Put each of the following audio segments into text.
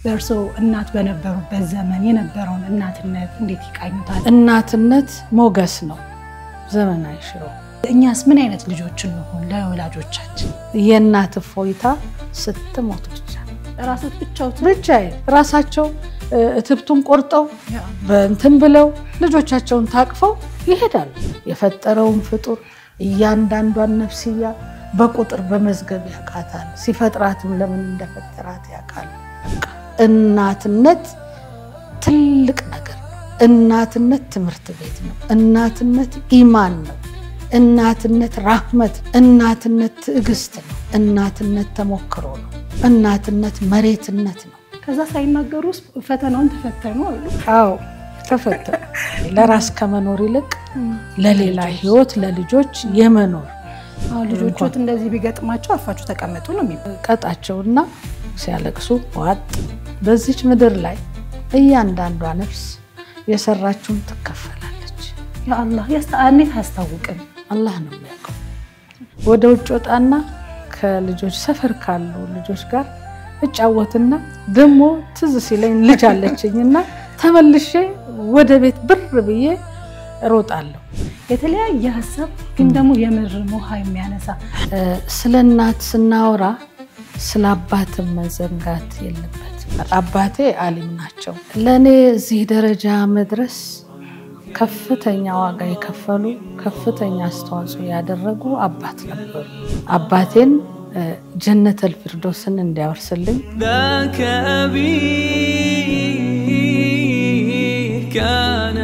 በርሶ እናት በነበሩበት ዘመን የነበረውን እናትነት እንዴት ይቃኙታል? እናትነት ሞገስ ነው ዘመን አይሽረው። እኛስ ምን አይነት ልጆች እንሆን ለወላጆቻችን? የእናት ፎይታ ስትሞት ብቻ ራሳቸው እትብቱን ቆርጠው በእንትን ብለው ልጆቻቸውን ታቅፈው ይሄዳሉ። የፈጠረውን ፍጡር እያንዳንዷን ነፍስያ በቁጥር በመዝገብ ያቃታል። ሲፈጥራትም ለምን እንደፈጠራት ያቃል። እናትነት ትልቅ ነገር ነው። እናትነት ትምህርት ቤት ነው። እናትነት ኢማን ነው። እናትነት ራህመት፣ እናትነት ትዕግስት ነው። እናትነት ተሞክሮ ነው። እናትነት መሬትነት ነው። ከዛ ሳይናገሩ ፈተናውን ተፈተኑ አሉ። አዎ ተፈተኑ። ለራስ ከመኖር ይልቅ ለሌላ ህይወት ለልጆች የመኖር ልጆቹት እንደዚህ ቢገጥማቸው አፋችሁ ተቀመጡ ነው የሚቀጣቸውና ሲያለቅሱ ዋጥ። በዚች ምድር ላይ እያንዳንዷ ነፍስ የሰራችውን ትከፈላለች። ያ አላህ ያስተአንት ያስታውቅም አላህ ነው የሚያውቀው። ወደ ውጭ ወጣና ከልጆች ሰፈር ካሉ ልጆች ጋር እጫወትና ደሞ ትዝ ሲለኝ ልጅ አለችኝና ተመልሼ ወደ ቤት ብር ብዬ ሮጣለሁ። የተለያየ ሐሳብ ግን ደሞ የምር ሞሃ የሚያነሳ ስለናት ስናወራ ስላባት መዘንጋት የለበት። አባቴ ዓሊም ናቸው። ለኔ እዚህ ደረጃ መድረስ ከፍተኛ ዋጋ የከፈሉ ከፍተኛ አስተዋጽኦ ያደረጉ አባት ነበሩ። አባቴን ጀነተል ፊርዶስን እንዲያወርስልኝ كان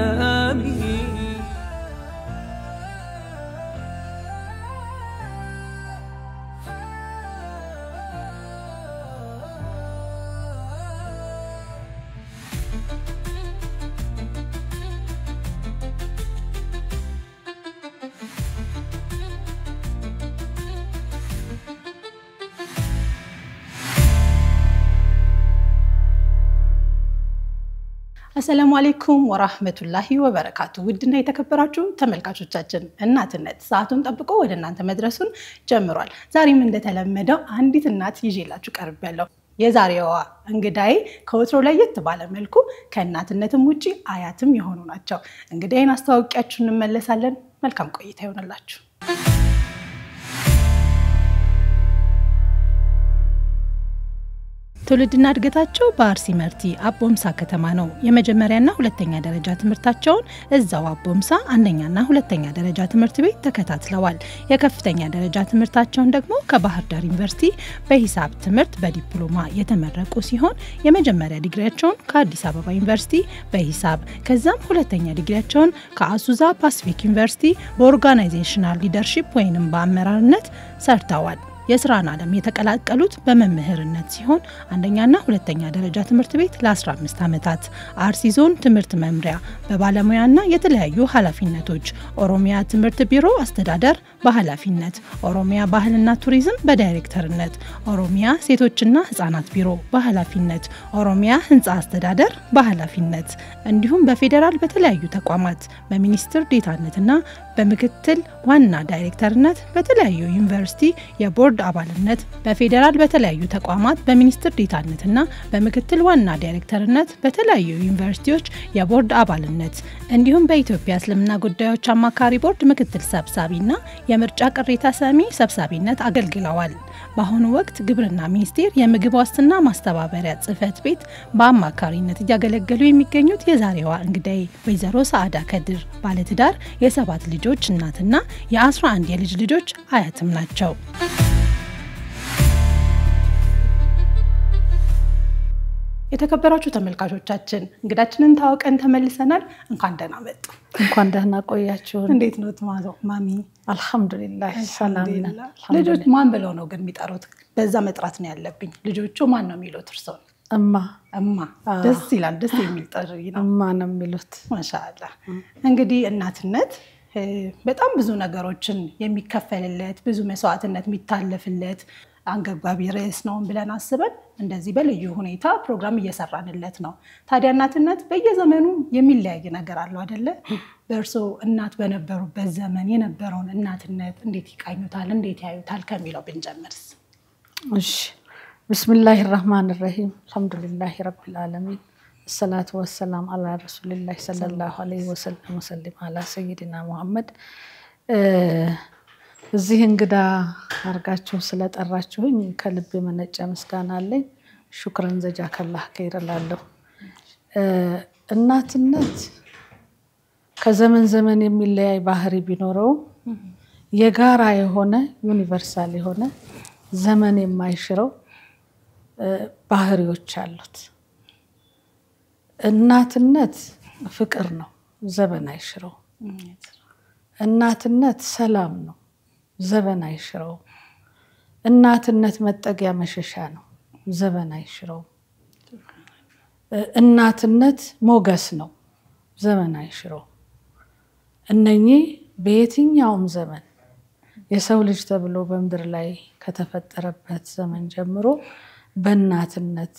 السلام عليكم ورحمة الله وبركاته. ودنا يتكبراتو ተመልካቾቻችን እናትነት ሰዓቱን ጠብቆ ወደ እናንተ መድረሱን ጀምሯል። ዛሬ ምን እንደተለመደው አንዲት እናት ይዤላችሁ ቀርቤያለሁ። የዛሬዋ እንግዳይ ከወትሮ ለየት ባለ መልኩ ከእናትነትም ውጪ አያትም የሆኑ ናቸው። እንግዳይን አስተዋውቂያችሁ እንመለሳለን። መልካም ቆይታ ይሆንላችሁ። ትውልድና እድገታቸው በአርሲ መርቲ አቦምሳ ከተማ ነው። የመጀመሪያና ሁለተኛ ደረጃ ትምህርታቸውን እዛው አቦምሳ አንደኛና ሁለተኛ ደረጃ ትምህርት ቤት ተከታትለዋል። የከፍተኛ ደረጃ ትምህርታቸውን ደግሞ ከባህር ዳር ዩኒቨርሲቲ በሂሳብ ትምህርት በዲፕሎማ የተመረቁ ሲሆን የመጀመሪያ ዲግሪያቸውን ከአዲስ አበባ ዩኒቨርሲቲ በሂሳብ ከዛም ሁለተኛ ዲግሪያቸውን ከአሱዛ ፓሲፊክ ዩኒቨርሲቲ በኦርጋናይዜሽናል ሊደርሺፕ ወይንም በአመራርነት ሰርተዋል። የስራን ዓለም የተቀላቀሉት በመምህርነት ሲሆን አንደኛና ሁለተኛ ደረጃ ትምህርት ቤት ለ15 ዓመታት አርሲ ዞን ትምህርት መምሪያ በባለሙያና የተለያዩ ኃላፊነቶች ኦሮሚያ ትምህርት ቢሮ አስተዳደር በኃላፊነት ኦሮሚያ ባህልና ቱሪዝም በዳይሬክተርነት ኦሮሚያ ሴቶችና ህፃናት ቢሮ በኃላፊነት ኦሮሚያ ህንጻ አስተዳደር በኃላፊነት እንዲሁም በፌደራል በተለያዩ ተቋማት በሚኒስትር ዴታነትና በምክትል ዋና ዳይሬክተርነት በተለያዩ ዩኒቨርሲቲ የቦርድ አባልነት በፌደራል በተለያዩ ተቋማት በሚኒስትር ዴታነትና በምክትል ዋና ዳይሬክተርነት በተለያዩ ዩኒቨርሲቲዎች የቦርድ አባልነት እንዲሁም በኢትዮጵያ እስልምና ጉዳዮች አማካሪ ቦርድ ምክትል ሰብሳቢና የምርጫ ቅሬታ ሰሚ ሰብሳቢነት አገልግለዋል። በአሁኑ ወቅት ግብርና ሚኒስቴር የምግብ ዋስትና ማስተባበሪያ ጽህፈት ቤት በአማካሪነት እያገለገሉ የሚገኙት የዛሬዋ እንግዳይ ወይዘሮ ሰዓዳ ከድር ባለትዳር የ7 ልጆች እናትና የ11 የልጅ ልጆች አያትም ናቸው። የተከበራችሁ ተመልካቾቻችን እንግዳችንን ታውቀን ተመልሰናል። እንኳን ደህና መጡ። እንኳን ደህና ቆያችሁ። እንዴት ነው ማሚ? አልহামዱሊላህ ሰላም ነን። ልጆች ማን ብለው ነው ግን የሚጠሩት? በዛ መጥራት ነው ያለብኝ። ልጆቹ ማን ነው የሚሉት እርሶን? እማ ደስ ይላል። ደስ የሚል ጥሪ ነው። እማ ነው የሚሉት። ማሻአላህ። እንግዲህ እናትነት በጣም ብዙ ነገሮችን የሚከፈልለት ብዙ መስዋዕትነት የሚታለፍለት አንገብጋቢ ርዕስ ነው ብለን አስበን እንደዚህ በልዩ ሁኔታ ፕሮግራም እየሰራንለት ነው። ታዲያ እናትነት በየዘመኑ የሚለያይ ነገር አለው አይደለ? በእርሶ እናት በነበሩበት ዘመን የነበረውን እናትነት እንዴት ይቃኙታል እንዴት ያዩታል ከሚለው ብንጀምርስ? እሺ ቢስሚላሂር ረህማኒር ረሂም አልሐምዱሊላሂ ረቢል ዓለሚን الصلاة والسلام على رسول الله صلى الله عليه وسلم وسلم على سيدنا محمد እዚህ እንግዳ አርጋችሁ ስለጠራችሁኝ ከልብ የመነጨ ምስጋና አለኝ ሹክራን ዘጃከላህ ከይረላለሁ እናትነት ከዘመን ዘመን የሚለያይ ባህሪ ቢኖረው የጋራ የሆነ ዩኒቨርሳል የሆነ ዘመን የማይሽረው ባህሪዎች አሉት እናትነት ፍቅር ነው ዘመን አይሽረው እናትነት ሰላም ነው ዘመን አይሽረው እናትነት መጠጊያ መሸሻ ነው ዘመን አይሽረው እናትነት ሞገስ ነው ዘመን አይሽረው እነኚህ በየትኛውም ዘመን የሰው ልጅ ተብሎ በመድር ላይ ከተፈጠረበት ዘመን ጀምሮ በእናትነት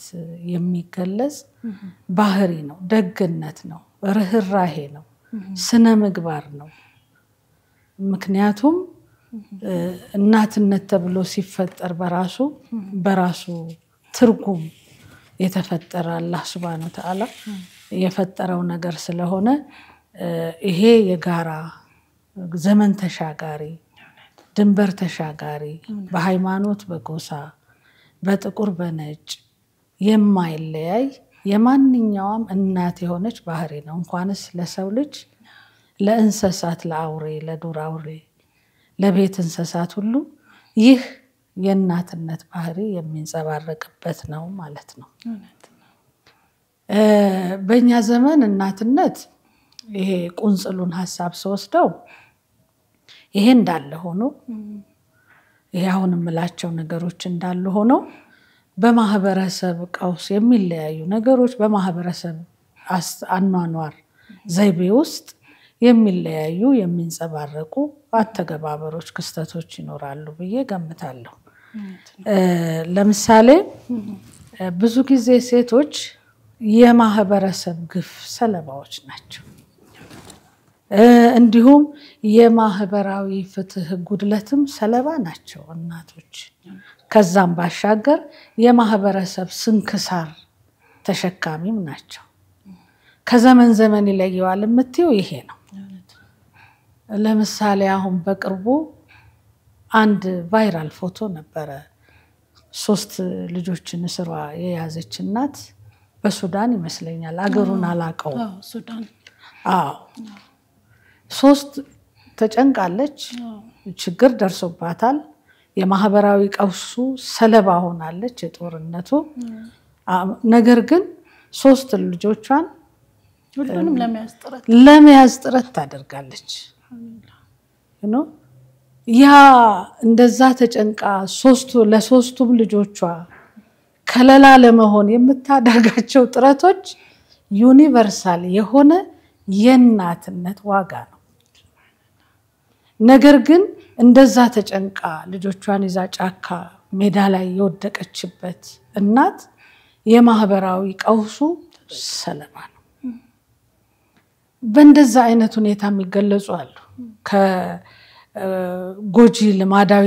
የሚገለጽ ባህሪ ነው ደግነት ነው ርህራሄ ነው ስነ ምግባር ነው ምክንያቱም እናትነት ተብሎ ሲፈጠር በራሱ ትርጉም የተፈጠረ አላህ Subhanahu Wa Ta'ala የፈጠረው ነገር ስለሆነ ይሄ የጋራ ዘመን ተሻጋሪ ድንበር ተሻጋሪ በሃይማኖት በጎሳ በጥቁር በነጭ የማይለያይ የማንኛውም እናት የሆነች ባህሪ ነው እንኳንስ ለሰው ልጅ ለእንስሳት ለአውሬ ለዱር አውሬ ለቤት እንስሳት ሁሉ ይህ የእናትነት ባህሪ የሚንጸባረቅበት ነው ማለት ነው በእኛ ዘመን እናትነት ይሄ ቁንጽሉን ሐሳብ ወስደው ይሄ እንዳለ ሆኖ ያውን መላቸው ነገሮች እንዳሉ ሆኖ በማህበረሰብ ቀውስ የሚለያዩ ነገሮች በማህበረሰብ አኗኗር ዘይቤ ውስጥ የሚለያዩ የሚንጸባረቁ አተገባበሮች ክስተቶች ይኖራሉ ብዬ ገምታለሁ ለምሳሌ ብዙ ጊዜ ሴቶች የማህበረሰብ ግፍ ሰለባዎች ናቸው እንዲሁም የማህበራዊ ፍትህ ጉድለትም ሰለባ ናቸው እናቶች ከዛም ባሻገር የማህበረሰብ ስንክሳር ተሸካሚም ናቸው ከዘመን ዘመን ይለያዋል የምትዩ ይሄ ነው ለምሳሌ አሁን በቅርቡ አንድ ቫይራል ፎቶ ነበረ 3 ልጆችን ስሯ የያዘች እናት በሱዳን ይመስለኛል አገሩን አላቀው ሱዳን 3 ተጨንቃለች ችግር ደርሶባታል የማህበራዊ ቀውሱ ሰለባ ሆናለች የጦርነቱ ነገር ግን 3 ልጆቿን ሁሉንም ለመያዝ ጥረት ታደርጋለች ያ እንደዛ ተጨንቃ ለሶስቱም ልጆቿ ከለላ ለመሆን የምታደርጋቸው ጥረቶች ዩኒቨርሳል የሆነ የእናትነት ዋጋ ነው ነገር ግን እንደዛ ተጨንቃ ልጆቿን ይዛ ጫካ ሜዳ ላይ የወደቀችበት እናት የማህበራዊ ቀውሱ ሰለባ ነው በእንደዛ አይነት ሁኔታ የሚገለጹ አሉ ከጎጂ ልማዳዊ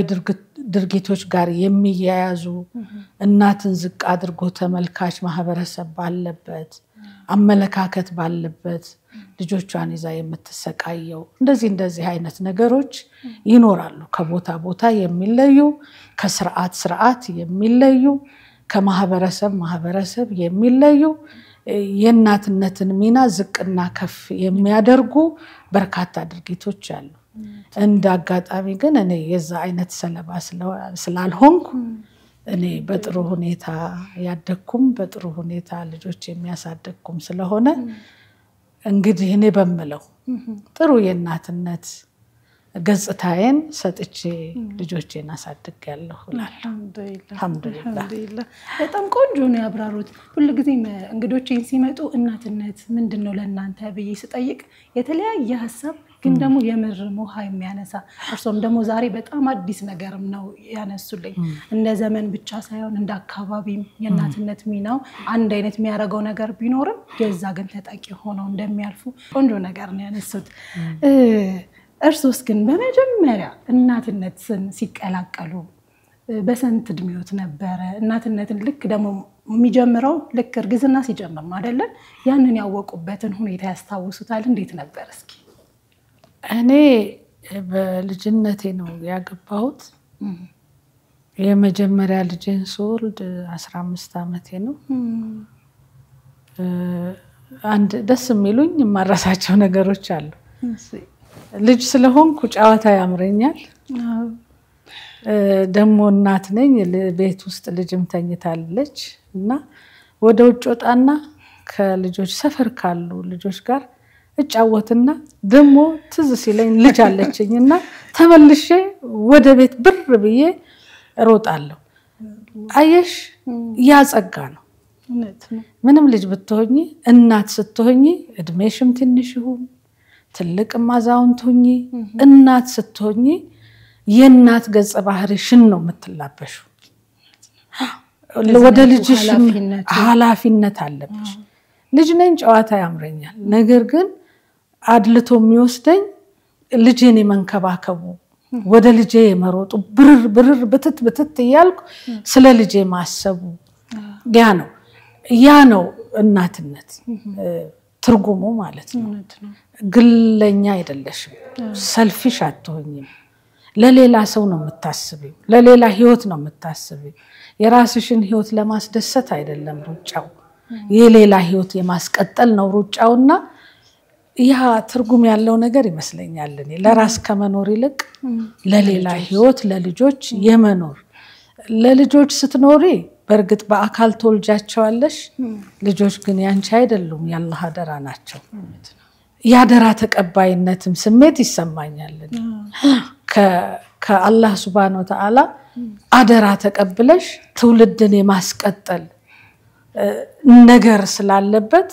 ድርጊቶች ጋር የሚያያዙ እናትን ዝቅ አድርጎ ተመልካች ማህበረሰብ ባለበት አመለካከት ባለበት ልጆቿን ይዛ የምትሰቃየው እንደዚህ አይነት ነገሮች ይኖራሉ ከቦታ ቦታ የሚለዩ ከስርዓት የሚለዩ ከማህበረሰብ የሚለዩ የእናትነትን ሚና ዝቅና ከፍ የሚያደርጉ በርካታ ድርጊቶች አሉ እንዳጋጣሚ ግን እኔ የዛ አይነት ሰለባ ስላልሆንኩ እኔ በጥሩ ሁኔታ ያደኩም በጥሩ ሁኔታ ልጆች የሚያሳድኩም ስለሆነ እንግዲህ እኔ በመለው ጥሩ የእናትነት ገጽታዬን ሰጥቼ ልጆቼን አሳድጋለሁ አልሐምዱሊላህ በጣም ቆንጆ ነው ያብራሩት ሁሉ ጊዜ እንግዶቼን ሲመጡ እናትነት ምንድነው ለእናንተ ብዬ ስጠይቅ የተለያየ ሐሳብ ግን ደግሞ የምር ሞሃ የሚያነሳ እርሶም ደግሞ ዛሬ በጣም አዲስ ነገርም ነው ያነሱልኝ እንደ ዘመን ብቻ ሳይሆን እንደ አካባቢም የእናትነት ሚናው አንድ አይነት የሚያረጋው ነገር ቢኖርም የዛ ግን ተጠቂ ሆነው እንደሚያልፉ ቆንጆ ነገር ነው ያነሱት እርሶስ ግን በመጀመሪያ እናትነትን ሲቀላቀሉ በስንት እድሜዎት ነበረ እናትነትን ልክ ደግሞ የሚጀምረው ልክ እርግዝና ሲጀምር ነው አይደለ? ያንን ያወቁበትን ሁኔታ ያስታውሱታል? እንዴት ነበር እስኪ? እኔ በልጅነቴ ነው ያገባሁት። የመጀመሪያ ልጄን ስወልድ 15 ዓመቴ ነው። አንድ ደስ የሚሉኝ የማረሳቸው ነገሮች አሉ። ልጅ ስለሆንኩ ጨዋታ ያምረኛል። ደግሞ እናት ነኝ። ቤት ውስጥ ልጅም ተኝታለች እና ወደ ውጭ ወጣና ከልጆች ሰፈር ካሉ ልጆች ጋር እጫወትና ደግሞ ትዝ ሲለኝ ልጅ አለችኝና ተመልሼ ወደ ቤት ብር ብዬ እሮጣለሁ። አየሽ ያጸጋ ነው። ምንም ልጅ ብትሆኚ እናት ስትሆኚ እድሜሽም ትንሽ ይሁን ትልቅም አዛውንት ሁኚ እናት ስትሆኚ የእናት ገጸ ባህሪሽን ነው የምትላበሹ። ወደ ልጅሽ ኃላፊነት አለብሽ። ልጅ ነኝ ጨዋታ ያምረኛል። ነገር ግን አድልቶ የሚወስደኝ ልጄን የመንከባከቡ ወደ ልጄ የመሮጡ ብርር ብትት እያልኩ ስለ ልጄ ማሰቡ ያ ነው እናትነት ትርጉሙ ማለት ነው። ግለኛ አይደለሽም። ሰልፊሽ አትሆኝም። ለሌላ ሰው ነው የምታስቢው። ለሌላ ህይወት ነው የምታስቢው። የራስሽን ህይወት ለማስደሰት አይደለም ሩጫው። የሌላ ህይወት የማስቀጠል ነው ሩጫውና ያ ትርጉም ያለው ነገር ይመስለኛል። እኔ ለራስ ከመኖር ይልቅ ለሌላ ህይወት ለልጆች የመኖር ለልጆች ስትኖሪ በርግጥ በአካል ተወልጃቸዋለሽ። ልጆች ግን ያንቺ አይደሉም፣ ያላህ አደራ ናቸው። ያደራ ተቀባይነትም ስሜት ይሰማኛል። ከአላህ Subhanahu Wa Ta'ala አደራ ተቀብለሽ ትውልድን የማስቀጠል ነገር ስላለበት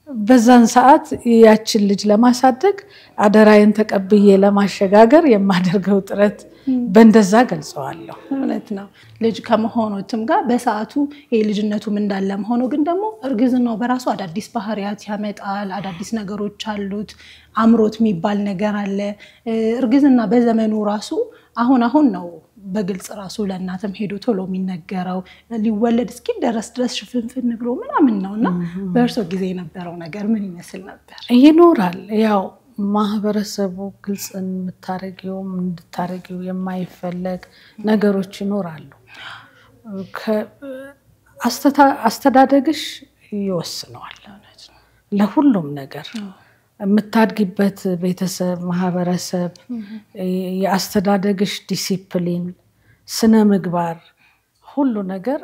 በዛን ሰዓት ያችን ልጅ ለማሳደግ አደራዬን ተቀብዬ ለማሸጋገር የማደርገው ጥረት በእንደዛ ገልጸዋለሁ። እውነት ነው። ልጅ ከመሆኑትም ጋር በሰዓቱ የልጅነቱም እንዳለም ሆኖ ግን ደግሞ እርግዝናው በራሱ አዳዲስ ባህሪያት ያመጣል። አዳዲስ ነገሮች አሉት። አምሮት የሚባል ነገር አለ። እርግዝና በዘመኑ ራሱ አሁን ነው በግልጽ ራሱ ለእናትም ሄዶ ቶሎ የሚነገረው ሊወለድ እስኪደርስ ድረስ ሽፍንፍን ብሎ ምናምን ነውና በእርሶ ጊዜ የነበረው ነገር ምን ይመስል ነበር? ይኖራል። ያው ማህበረሰቡ ግልጽ እንድታረጊው የማይፈለግ ነገሮች ይኖራሉ። አስተዳደግሽ ይወስነዋል ለሁሉም ነገር። የምታድጊበት ቤተሰብ ማህበረሰብ የአስተዳደግሽ ዲሲፕሊን ስነ ምግባር ሁሉ ነገር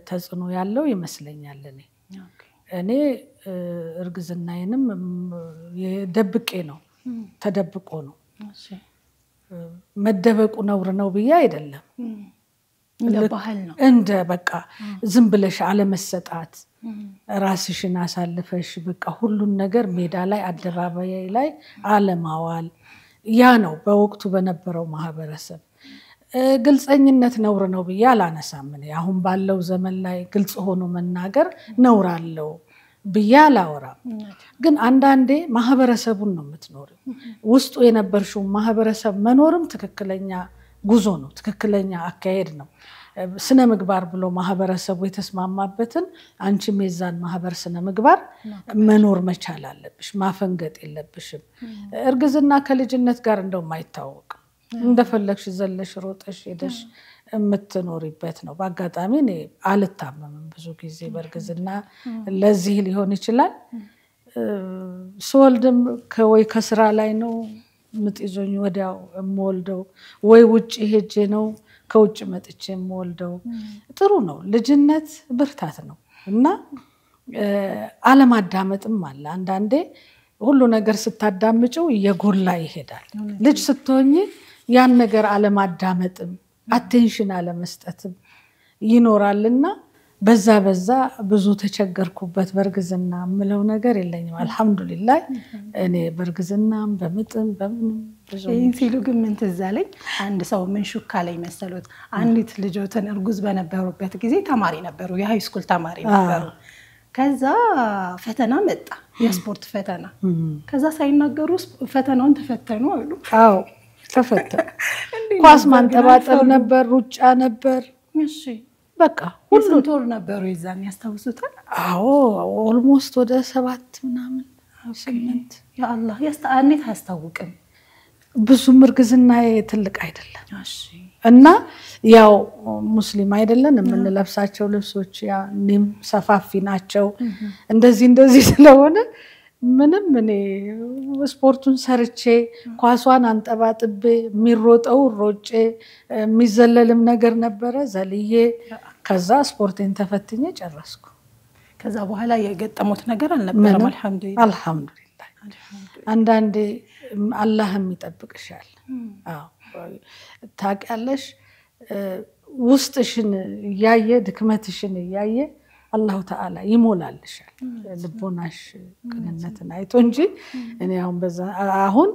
ተጽዕኖ ያለው ይመስለኛል። እኔ እርግዝናዬንም ደብቄ ነው ተደብቆ ነው። መደበቁ ነውር ነው ብዬ አይደለም። ለባህል ነው እንደ በቃ ዝም ብለሽ አለመሰጣት ራስሽን አሳልፈሽ በቃ ሁሉን ነገር ሜዳ ላይ አደባባይ ላይ አለማዋል ያ ነው በወቅቱ በነበረው ማህበረሰብ። ግልጽኝነት ነውር ነው ብዬ አላነሳም። አሁን ባለው ዘመን ላይ ግልጽ ሆኖ መናገር ነውር አለው ብዬ አላወራም። ግን አንዳንዴ ማህበረሰቡን ነው የምትኖሪው። ውስጡ የነበርሽው ማህበረሰብ መኖርም ትክክለኛ ጉዞ ነው፣ ትክክለኛ አካሄድ ነው። ስነ ምግባር ብሎ ማህበረሰቡ የተስማማበትን አንቺም የዛን ማህበር ስነ ምግባር መኖር መቻል አለብሽ። ማፈንገጥ የለብሽም። እርግዝና ከልጅነት ጋር እንደውም አይታወቅም። እንደፈለግሽ ዘለሽ ሮጠሽ ሄደሽ የምትኖሪበት ነው። በአጋጣሚ እኔ አልታመምም ብዙ ጊዜ በእርግዝና ለዚህ ሊሆን ይችላል። ስወልድም ወይ ከስራ ላይ ነው ምጥ ይዞኝ ወዲያው የምወልደው ወይ ውጪ ሄጄ ነው ከውጭ መጥቼ የምወልደው። ጥሩ ነው። ልጅነት ብርታት ነው እና አለማዳመጥም አለ። አንዳንዴ ሁሉ ነገር ስታዳምጪው እየጎላ ይሄዳል። ልጅ ስትሆኚ ያን ነገር አለማዳመጥም አቴንሽን አለመስጠትም ይኖራልና በዛ ብዙ ተቸገርኩበት። በርግዝና ምለው ነገር የለኝም አልহামዱሊላህ። እኔ በርግዝናም በምጥም በምንም ብዙ ሲሉ ግን ምን ትዝ አለኝ። አንድ ሰው ምን ሹካ ላይ መሰሉት አንዲት ልጆትን እርጉዝ በነበሩበት ጊዜ ተማሪ ነበሩ፣ የሃይ ስኩል ተማሪ ነበሩ። ከዛ ፈተና መጣ፣ የስፖርት ፈተና። ከዛ ሳይናገሩ ፈተናውን ተፈተኑ አሉ። አዎ ተፈተነ ኳስ ማንጠባጠብ ነበር ሩጫ ነበር እሺ በቃ ሁሉ ቶር ነበሩ ይዛን ያስታውሱታል አዎ ኦልሞስት ወደ 7 ምናምን 8 ያ አላህ ያስተአንት አስተዋውቀን ብዙ ምርግዝና ትልቅ አይደለም እሺ እና ያው ሙስሊም አይደለን የምንለብሳቸው ልብሶች ያ ኒም ሰፋፊ ናቸው እንደዚህ ስለሆነ ምንም እኔ ስፖርቱን ሰርቼ ኳሷን አንጠባጥቤ ሚሮጠው ሮጬ ሚዘለልም ነገር ነበረ ዘልዬ ከዛ ስፖርቴን ተፈትኜ ጨረስኩ ከዛ በኋላ የገጠሙት ነገር አልነበረም አልহামዱሊላህ አንዳንዴ አላህም ይጠብቅሻል አዎ ታውቂያለሽ ውስጥሽን ያየ ድክመትሽን ያየ አላሁ ተዓላ ይሞላልሻል ልቦናሽ ቅንነትን አይቶ እንጂ እኔ አሁን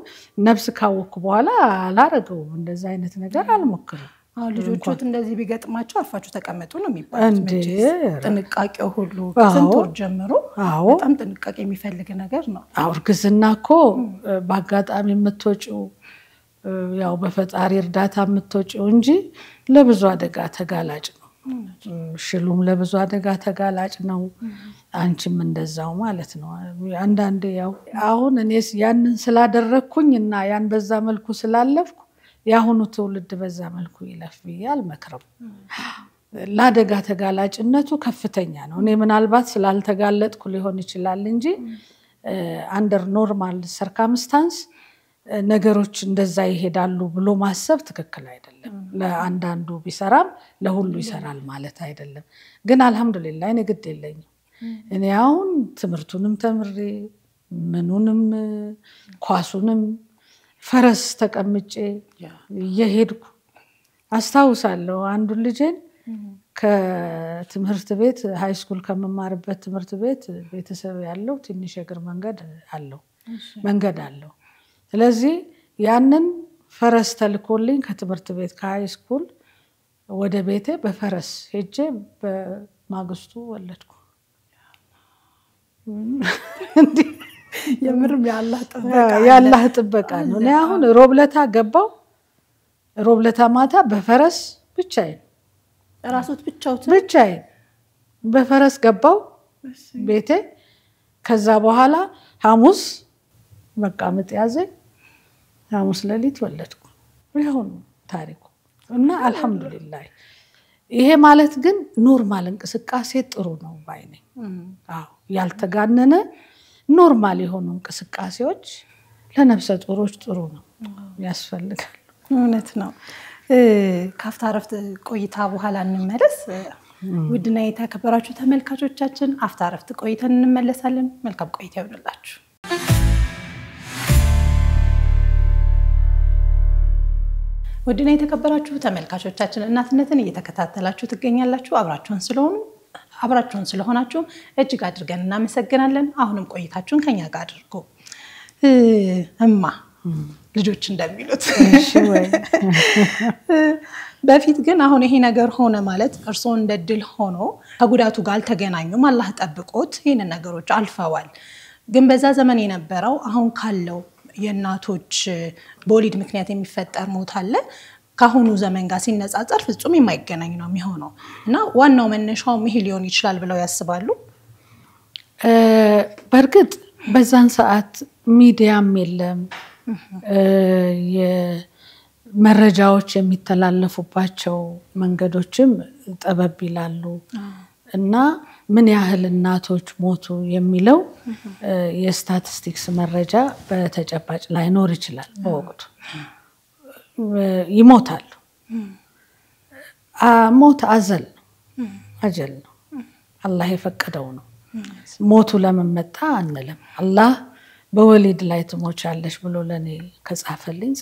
ነፍስ ካወኩ በኋላ አላረገው እንደዛ አይነት ነገር አልሞክርም ልጆቹት እንደዚህ ቢገጥማቸው አፋችሁ ተቀመጡ ነው የሚባለው ጥንቃቄው ሁሉ ከስንቶር ጀምሮ በጣም ጥንቃቄ የሚፈልግ ነገር ነው እርግዝናኮ በአጋጣሚ የምትወጪው ያው በፈጣሪ እርዳታ የምትወጪው እንጂ ለብዙ አደጋ ተጋላጭ ነው ሽሉም ለብዙ አደጋ ተጋላጭ ነው አንቺም እንደዛው ማለት ነው አንዳንዴ ያው አሁን እኔስ ያንን ስላደረኩኝና ያን በዛ መልኩ ስላለፍኩ ያሁኑ ትውልድ በዛ መልኩ ይለፍ ይያል መክረም ለአደጋ ተጋላጭነቱ ከፍተኛ ነው እኔ ምናልባት ስላልተጋለጥኩ ሊሆን ይችላል እንጂ አንደር ኖርማል ሰርከምስታንስ ነገሮች እንደዛ ይሄዳሉ ብሎ ማሰብ ትክክል አይደለም ለአንዳንዱ ቢሰራም ለሁሉ ይሰራል ማለት አይደለም ግን አልহামዱሊላህ እኔ ግድ የለኝም እኔ አሁን ትምርቱንም ተምሬ ምኑንም ኳሱንም ፈረስ ተቀምጬ የሄድኩ አስታውሳለሁ አንዱ ልጅን ከትምህርት ቤት ሃይ ስኩል ከመማርበት ትምህርት ቤት ቤተሰብ ያለው ትንሽ እግር መንገድ አለው ስለዚህ ያንን ፈረስ ተልኮልኝ ከትምህርት ቤት ከሃይ ስኩል ወደ ቤቴ በፈረስ ሄጄ በማግስቱ ወለድኩ እንዴ የምርም ያላህ ጥበቃ ነው እኔ አሁን ሮብለታ ማታ በፈረስ ብቻዬን ራሱት ብቻዬን በፈረስ ገባው ቤቴ ከዛ በኋላ ሐሙስ መቃመጥ ያዘኝ ሐሙስ ለሊት ወለድኩ ይሁን ታሪኩ እና አልহামዱሊላህ ይሄ ማለት ግን ኖርማል እንቅስቃሴ ጥሩ ነው ባይነኝ አዎ ያልተጋነነ ኖርማል የሆኑ እንቅስቃሴዎች ለነፍሰ ጡሮች ጥሩ ነው ያስፈልጋል እውነት ነው ካፍታ ረፍት ቆይታ በኋላ እንመለስ ውድና የተከበራችሁ ተመልካቾቻችን አፍታ ረፍት ቆይተን እንመለሳለን መልካም ቆይታ ይሁንላችሁ ውድና የተከበራችሁ ተመልካቾቻችን እናትነትን እየተከታተላችሁ ትገኛላችሁ አብራችሁን ስለሆናችሁ እጅግ አድርገን እናመሰግናለን አሁንም ቆይታችሁን ከኛ ጋር አድርጉ እማ ልጆች እንደሚሉት እሺ ወይ በፊት ግን አሁን ይሄ ነገር ሆነ ማለት እርሶ እንደድል ሆኖ ከጉዳቱ ጋር ተገናኙም አላህ ጠብቆት ይሄን ነገሮች አልፈዋል ግን በዛ ዘመን የነበረው አሁን ካለው የእናቶች በወሊድ ምክንያት የሚፈጠር ሞት አለ ካሁኑ ዘመን ጋር ሲነጻጸር ፍጹም የማይገናኝ ነው የሚሆነው እና ዋናው መነሻው ይሄ ሊሆን ይችላል ብለው ያስባሉ በርግጥ በዛን ሰዓት ሚዲያም የለም የመረጃዎች የሚተላለፉባቸው መንገዶችም ጠበብ ይላሉ እና ምን ያህል እናቶች ሞቱ የሚለው የስታቲስቲክስ መረጃ በተጨባጭ ላይኖር ይችላል በወቅቱ ይሞታሉ ሞት አጀል ነው አላህ የፈቀደው ነው ሞቱ ለምን መጣ አንለም አላህ በወሊድ ላይ ትሞቻለሽ ብሎ ለኔ ከጻፈልኝ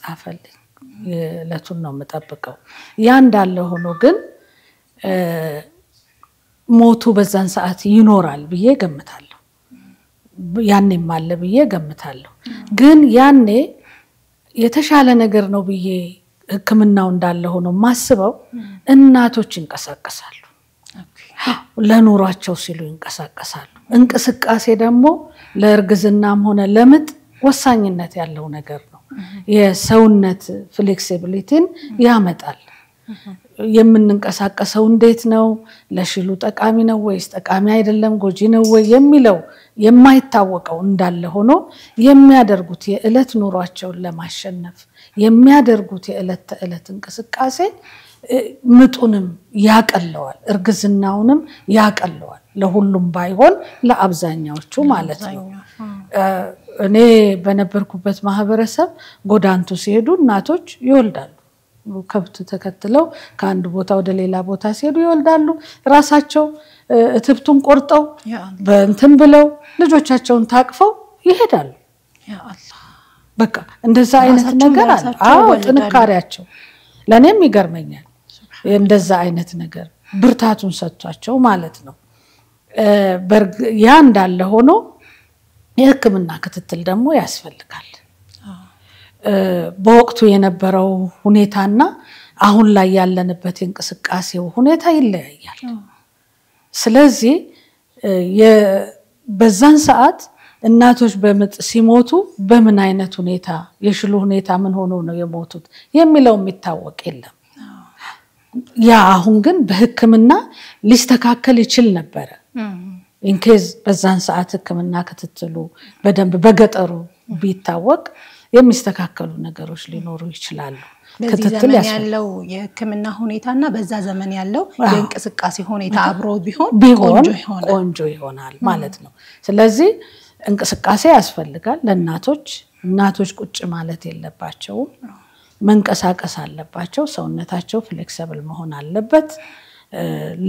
ለቱን ነው መጠብቀው ያ እንዳለ ሆኖ ግን ሞቱ በዛን ሰዓት ይኖራል ብዬ ገምታለሁ ያኔም አለ ብዬ ገምታለሁ ግን ያኔ የተሻለ ነገር ነው ብዬ ህክምናው እንዳለ ሆኖ ማስበው እናቶች እንቀሳቀሳሉ ለኑሯቸው ሲሉ እንቀሳቀሳሉ እንቅስቃሴ ደግሞ ለእርግዝናም ሆነ ለምጥ ወሳኝነት ያለው ነገር ነው የሰውነት ፍሌክሲቢሊቲን ያመጣል የምንንቀሳቀሰው እንዴት ነው ለሽሉ ጠቃሚ ነው ወይስ ጠቃሚ አይደለም ጎጂ ነው ወይ የሚለው የማይታወቀው እንዳለ ሆኖ የሚያደርጉት የዕለት ኑሯቸውን ለማሸነፍ የሚያደርጉት የዕለት ተዕለት እንቅስቃሴ ምጡንም ያቀለዋል እርግዝናውንም ያቀለዋል ለሁሉም ባይሆን ለአብዛኛዎቹ ማለት ነው እኔ በነበርኩበት ማህበረሰብ ጎዳንቱ ሲሄዱ እናቶች ይወልዳሉ ከብት ተከትለው ከአንድ ቦታ ወደ ሌላ ቦታ ሲሄዱ ይወልዳሉ ራሳቸው እትብቱን ቆርጠው በእንትን ብለው ልጆቻቸውን ታቅፈው ይሄዳሉ ያ አላህ በቃ እንደዛ አይነት ነገር አዎ ጥንካሬያቸው ለኔም ይገርመኛል እንደዛ አይነት ነገር ብርታቱን ሰጥቷቸው ማለት ነው ያ እንዳለ ሆኖ የህክምና ክትትል ደግሞ ያስፈልጋል በወቅቱ የነበረው ሁኔታና አሁን ላይ ያለንበት እንቅስቃሴው ሁኔታ ይለያያል ስለዚህ በዛን ሰዓት እናቶች በምጥ ሲሞቱ በምን አይነት ሁኔታ የሽሉ ሁኔታ ምን ሆኖ ነው የሞቱት የሚለው የሚታወቅ የለም ያ አሁን ግን በህክምና ሊስተካከል ይችል ነበር ኢንኬዝ በዛን ሰዓት ህክምና ክትትሉ በደንብ በገጠሩ ቢታወቅ የሚስተካከሉ ነገሮች ሊኖሩ ይችላሉ ክትትል ያለው የህክምና ሁኔታና በዛ ዘመን ያለው የእንቅስቃሴ ሁኔታ አብሮ ቢሆን ቆንጆ ይሆናል ማለት ነው ስለዚህ እንቅስቃሴ ያስፈልጋል ለእናቶች ቁጭ ማለት የለባቸው መንቀሳቀስ አለባቸው ሰውነታቸው ፍሌክሲብል መሆን አለበት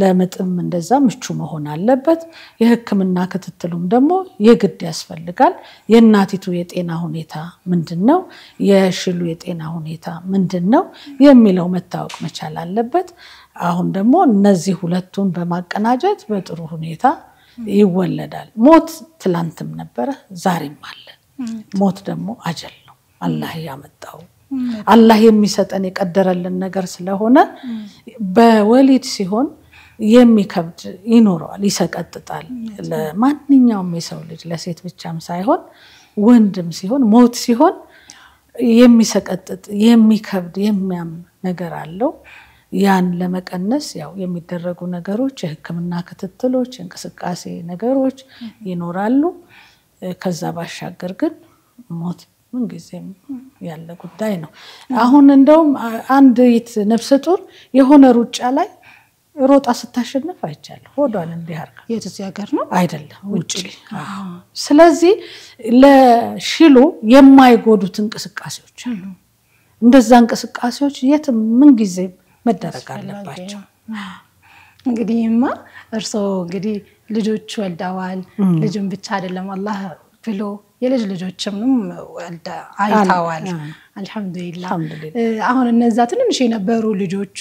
ለምጥም እንደዛ ምቹ መሆን አለበት የህክምና ክትትሉም ደግሞ የግድ ያስፈልጋል የእናቲቱ የጤና ሁኔታ ምንድነው የሽሉ የጤና ሁኔታ ምንድነው የሚለው መታወቅ መቻል አለበት አሁን ደግሞ እነዚህ ሁለቱን በማቀናጀት በጥሩ ሁኔታ ይወለዳል ሞት ትላንትም ነበር ዛሬም አለ ሞት ደግሞ አጀል ነው አላህ ያመጣው አላህ የሚሰጠን የቀደረልን ነገር ስለሆነ በወሊድ ሲሆን የሚከብድ ይኖራል ይሰቀጥጣል ለማንኛውም የሰው ልጅ ለሴት ብቻም ሳይሆን ወንድም ሲሆን ሞት ሲሆን የሚሰቀጥጥ የሚከብድ የሚያም ነገር አለው ያን ለመቀነስ ያው የሚደረጉ ነገሮች የህክምና ክትትሎች እንቅስቃሴ ነገሮች ይኖራሉ ከዛ ባሻገር ግን ሞት ምን ጊዜም ያለ ጉዳይ ነው አሁን እንደውም አንድ ነፍሰ ጡር የሆነ ሩጫ ላይ ሮጣ ስታሸንፍ አይቻለሁ ሆዷን እንዲያርጋ የዚህ ሀገር ነው አይደለም ውጪ ስለዚህ ለሽሉ የማይጎዱት እንቅስቃሴዎች አሉ እንደዛ እንቅስቃሴዎች የት ምን ጊዜ መደረግ አለባቸው እንግዲህማ እርሶ እንግዲህ ልጆች ወልደዋል ልጅም ብቻ አይደለም አላህ ብሎ የልጅ ልጆችንም ወልደ አይታዋል አልহামዱሊላህ አሁን እነዛ ትንሽ የነበሩ ልጆቹ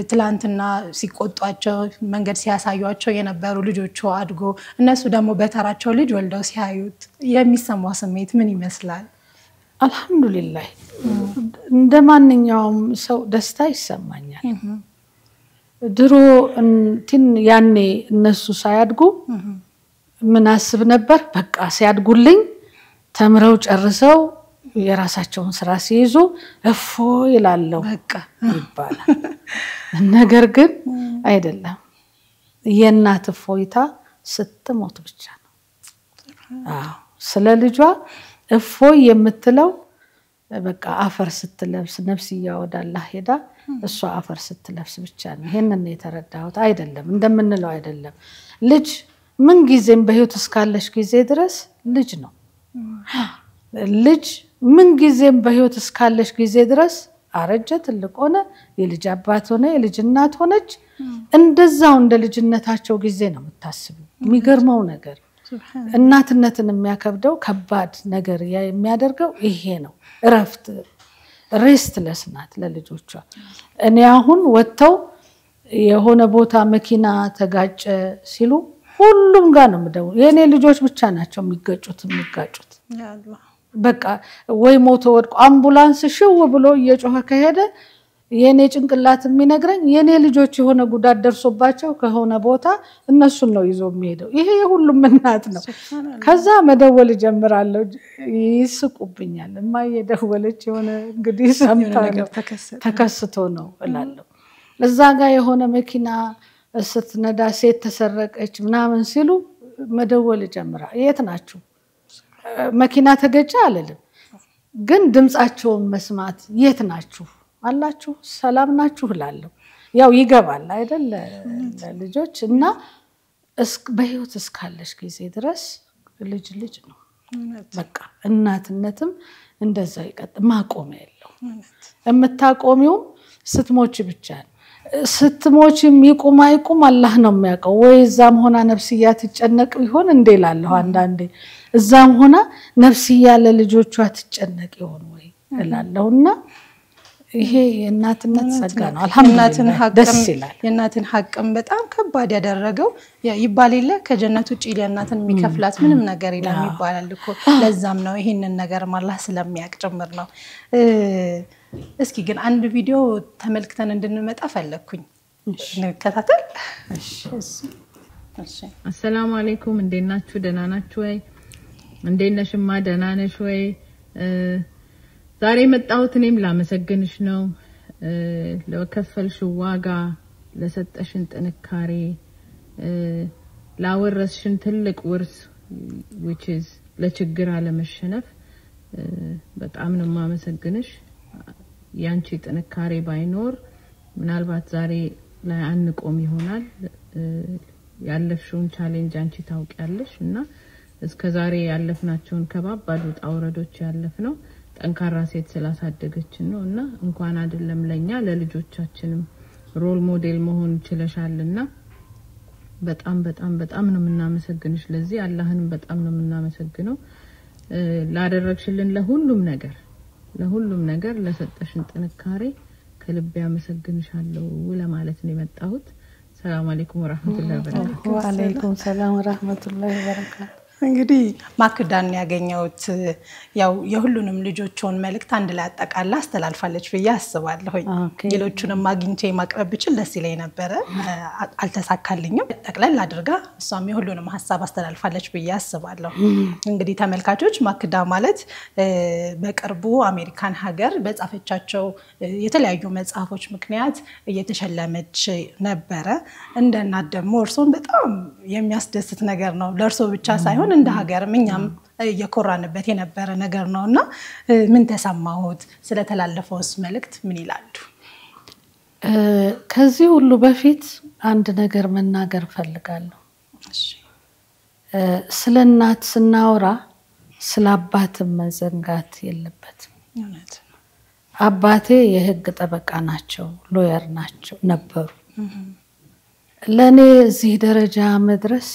ትላንትና ሲቆጧቸው መንገድ ሲያሳዩአቸው የነበሩ ልጆቹ አድጎ እነሱ ደግሞ በተራቸው ልጅ ወልደው ሲያዩት የሚሰማው ስሜት ምን ይመስላል አልহামዱሊላህ እንደማንኛውም ሰው ደስታ ይሰማኛል ድሮ ያኔ እነሱ ሳያድጉ ምን አስብ ነበር በቃ ሲያድጉልኝ ተምረው ጨርሰው የራሳቸውን ስራ ሲይዙ እፎ ይላለው በቃ ይባላል ነገር ግን አይደለም የእናት እፎይታ ስትሞት ብቻ ነው ስለ ልጇ እፎ የምትለው በቃ አፈር ስትለብስ ነፍስያ ወደ አላህ ሄዳ እሷ አፈር ስትለብስ ብቻ ነው ይሄንን የተረዳሁት አይደለም እንደምንለው አይደለም ልጅ ምን ጊዜም በህይወት እስካለሽ ጊዜ ድረስ ልጅ ነው ልጅ ምን ጊዜም በህይወት እስካለሽ ጊዜ ድረስ አረጀ ትልቅ ሆነ የልጅ አባት ሆነ የልጅ እናት ሆነች እንደዛው እንደ ልጅነታቸው ጊዜ ነው የምታስበው የሚገርመው ነገር እናትነትን የሚያከብደው ከባድ ነገር የሚያደርገው ይሄ ነው እረፍት ሬስትለስ ናት ለልጆቿ እኔ አሁን ወጣው የሆነ ቦታ መኪና ተጋጨ ሲሉ ሁሉም ጋር ነው ምደው የኔ ልጆች ብቻ ናቸው የሚጋጩት ያአላህ በቃ ወይ ሞቶ ወድቆ አምቡላንስ ሽው ብሎ እየጮኸ ከሄደ የኔ ጭንቅላት የሚነግረኝ የኔ ልጆች የሆነ ጉዳት ደርሶባቸው ከሆነ ቦታ እነሱን ነው ይዞ የሚሄደው ይሄ የሁሉም እናት ነው ከዛ መደወል ጀምራለሁ ይስቁብኛል እማዬ ደወለች የሆነ እንግዲህ ሰምታ ተከስቶ ነው እላለሁ እዛ ጋር የሆነ መኪና ስትነዳ ሴት ተሰረቀች ምናምን ሲሉ መደወል ጀምራ የት ናችሁ መኪና ተገጨ አለልም ግን ድምጻቸውን መስማት የት ናችሁ አላችሁ ሰላም ናችሁ እላለሁ ያው ይገባል አይደል ለልጆች እና በህይወት እስካለሽ ጊዜ ድረስ ልጅ ነው በቃ እናትነትም እንደዛ ይቀጥል ማቆም ያለው እምታቆሚው ስትሞች ብቻ ስትሞችም ይቁም አይቁም አላህ ነው የሚያውቀው ወይ እዛም ሆና ነፍስያ ትጨነቅ ይሆን እንደላለሁ አንዳንዴ እዛም ሆና ነፍስያ ለልጆቿ ትጨነቅ ይሆን ወይ እላለሁና ይሄ የእናትነት ጸጋ ነው አልহামዱሊላህ ደስ ይላል የእናትን ሐቅም በጣም ከባድ ያደረገው ይባልለ ከጀነት ውጪ ለእናትን የሚከፍላት ምንም ነገር የለም ይባላል እኮ ለዛም ነው ይሄንን ነገር አላህ ስለሚያቅ ጭምር ነው እስኪ ግን አንድ ቪዲዮ ተመልክተን እንድንመጣ ፈለኩኝ እንከታተል እሺ አሰላሙ አለይኩም እንደናችሁ ደህና ናችሁ ወይ እንደነሽማ ደህና ነሽ ወይ ዛሬ መጣሁት እኔም ላመሰግንሽ ነው ለከፈልሽው ዋጋ ለሰጠሽን ጥንካሬ ላወረስሽን ትልቅ ውርስ which is ለችግር አለመሸነፍ በጣም ነው ማመሰግንሽ ያንቺ ጥንካሬ ባይኖር ምናልባት ዛሬ ላይ አንቆም ይሆናል ያለፍሽውን ቻሌንጅ አንቺ ታውቂያለሽ እና እስከ ዛሬ ያለፍናቸውን ከባባዱ ጣውረዶች ያለፍነው ጠንካራ ሴት ስላሳደገችን ነውና እንኳን አይደለም ለኛ ለልጆቻችንም ሮል ሞዴል መሆን ይችላልና በጣም በጣም በጣም ነው እናመሰግንሽ ለዚህ አላህንም በጣም ነው እናመሰግነው ላደረግሽልን ለሁሉም ነገር ለሰጠሽን ጥንካሬ ከልብ ያመሰግንሻለሁ ለማለት ነው የመጣሁት ሰላም አለይኩም ወራህመቱላሂ ወበረካቱ ወአለይኩም ሰላም ወራህመቱላሂ ወበረካቱ እንግዲህ ማክዳን ያገኘውት ያው የሁሉንም ልጆቿን መልእክት አንድ ላይ አጠቃላ አስተላልፋለች ብዬ አስባለሁ ሌሎቹንም ማግኝቼ ማቅረብ ብችል ደስ ይለኝ ነበር አልተሳካልኝም ጠቅለል አድርጋ እሷም የሁሉንም ሐሳብ አስተላልፋለች ብዬ አስባለሁ እንግዲህ ተመልካቾች ማክዳ ማለት በቅርቡ አሜሪካን ሀገር በጻፈቻቸው የተለያዩ መጽሐፎች ምክንያት እየተሸለመች ነበር እንደናት ደግሞ እርሶን በጣም የሚያስደስት ነገር ነው ለርሶ ብቻ ሳይሆን እንደ ሀገርም እኛም የኮራንበት የነበረ ነገር ነውና ምን ተሰማሁት ስለተላለፈውስ መልእክት ምን ይላሉ ከዚህ ሁሉ በፊት አንድ ነገር መናገር ፈልጋለሁ እሺ ስለናት ስናወራ ስለአባት መዘንጋት የለበትም እውነት አባቴ የህግ ጠበቃ ናቸው ሎየር ናቸው ነበሩ ለኔ እዚህ ደረጃ መድረስ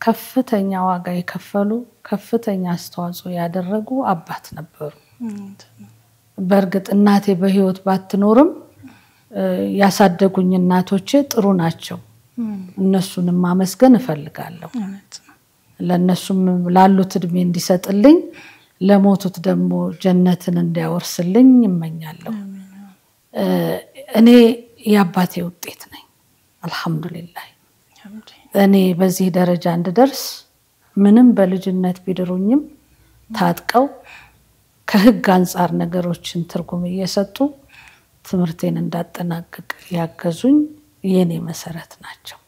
ከፍተኛ ዋጋ የከፈሉ ከፍተኛ አስተዋጽኦ ያደረጉ አባት ነበሩ በርግጥ እናቴ በህይወት ባትኖርም ያሳደጉኝ እናቶቼ ጥሩ ናቸው እነሱንም ማመስገን እፈልጋለሁ ለነሱም ላሉት እድሜ እንዲሰጥልኝ ለሞቱት ደግሞ ጀነትን እንዲያወርስልኝ እመኛለሁ እኔ ያባቴ ውጤት ነኝ አልহামዱሊላህ እኔ በዚህ ደረጃ እንድደርስ ምንም በልጅነት ቢድሩኝም ታጥቀው ከህግ አንፃር ነገሮችን ትርጉም እየሰጡ ትምርቴን እንዳጠናቀቅ ያገዙኝ የኔ መሰረት ናቸው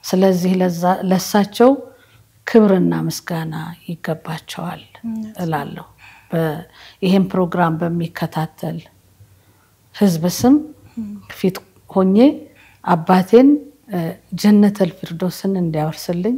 ስለዚህ ለሳቸው ክብርና ምስጋና ይገባቸዋል እላለሁ ይሄን ፕሮግራም በሚከታተል ህዝብ ስም ፊት ሆኜ አባቴን ጀነተል ፊርዶስን እንዲያወርስልኝ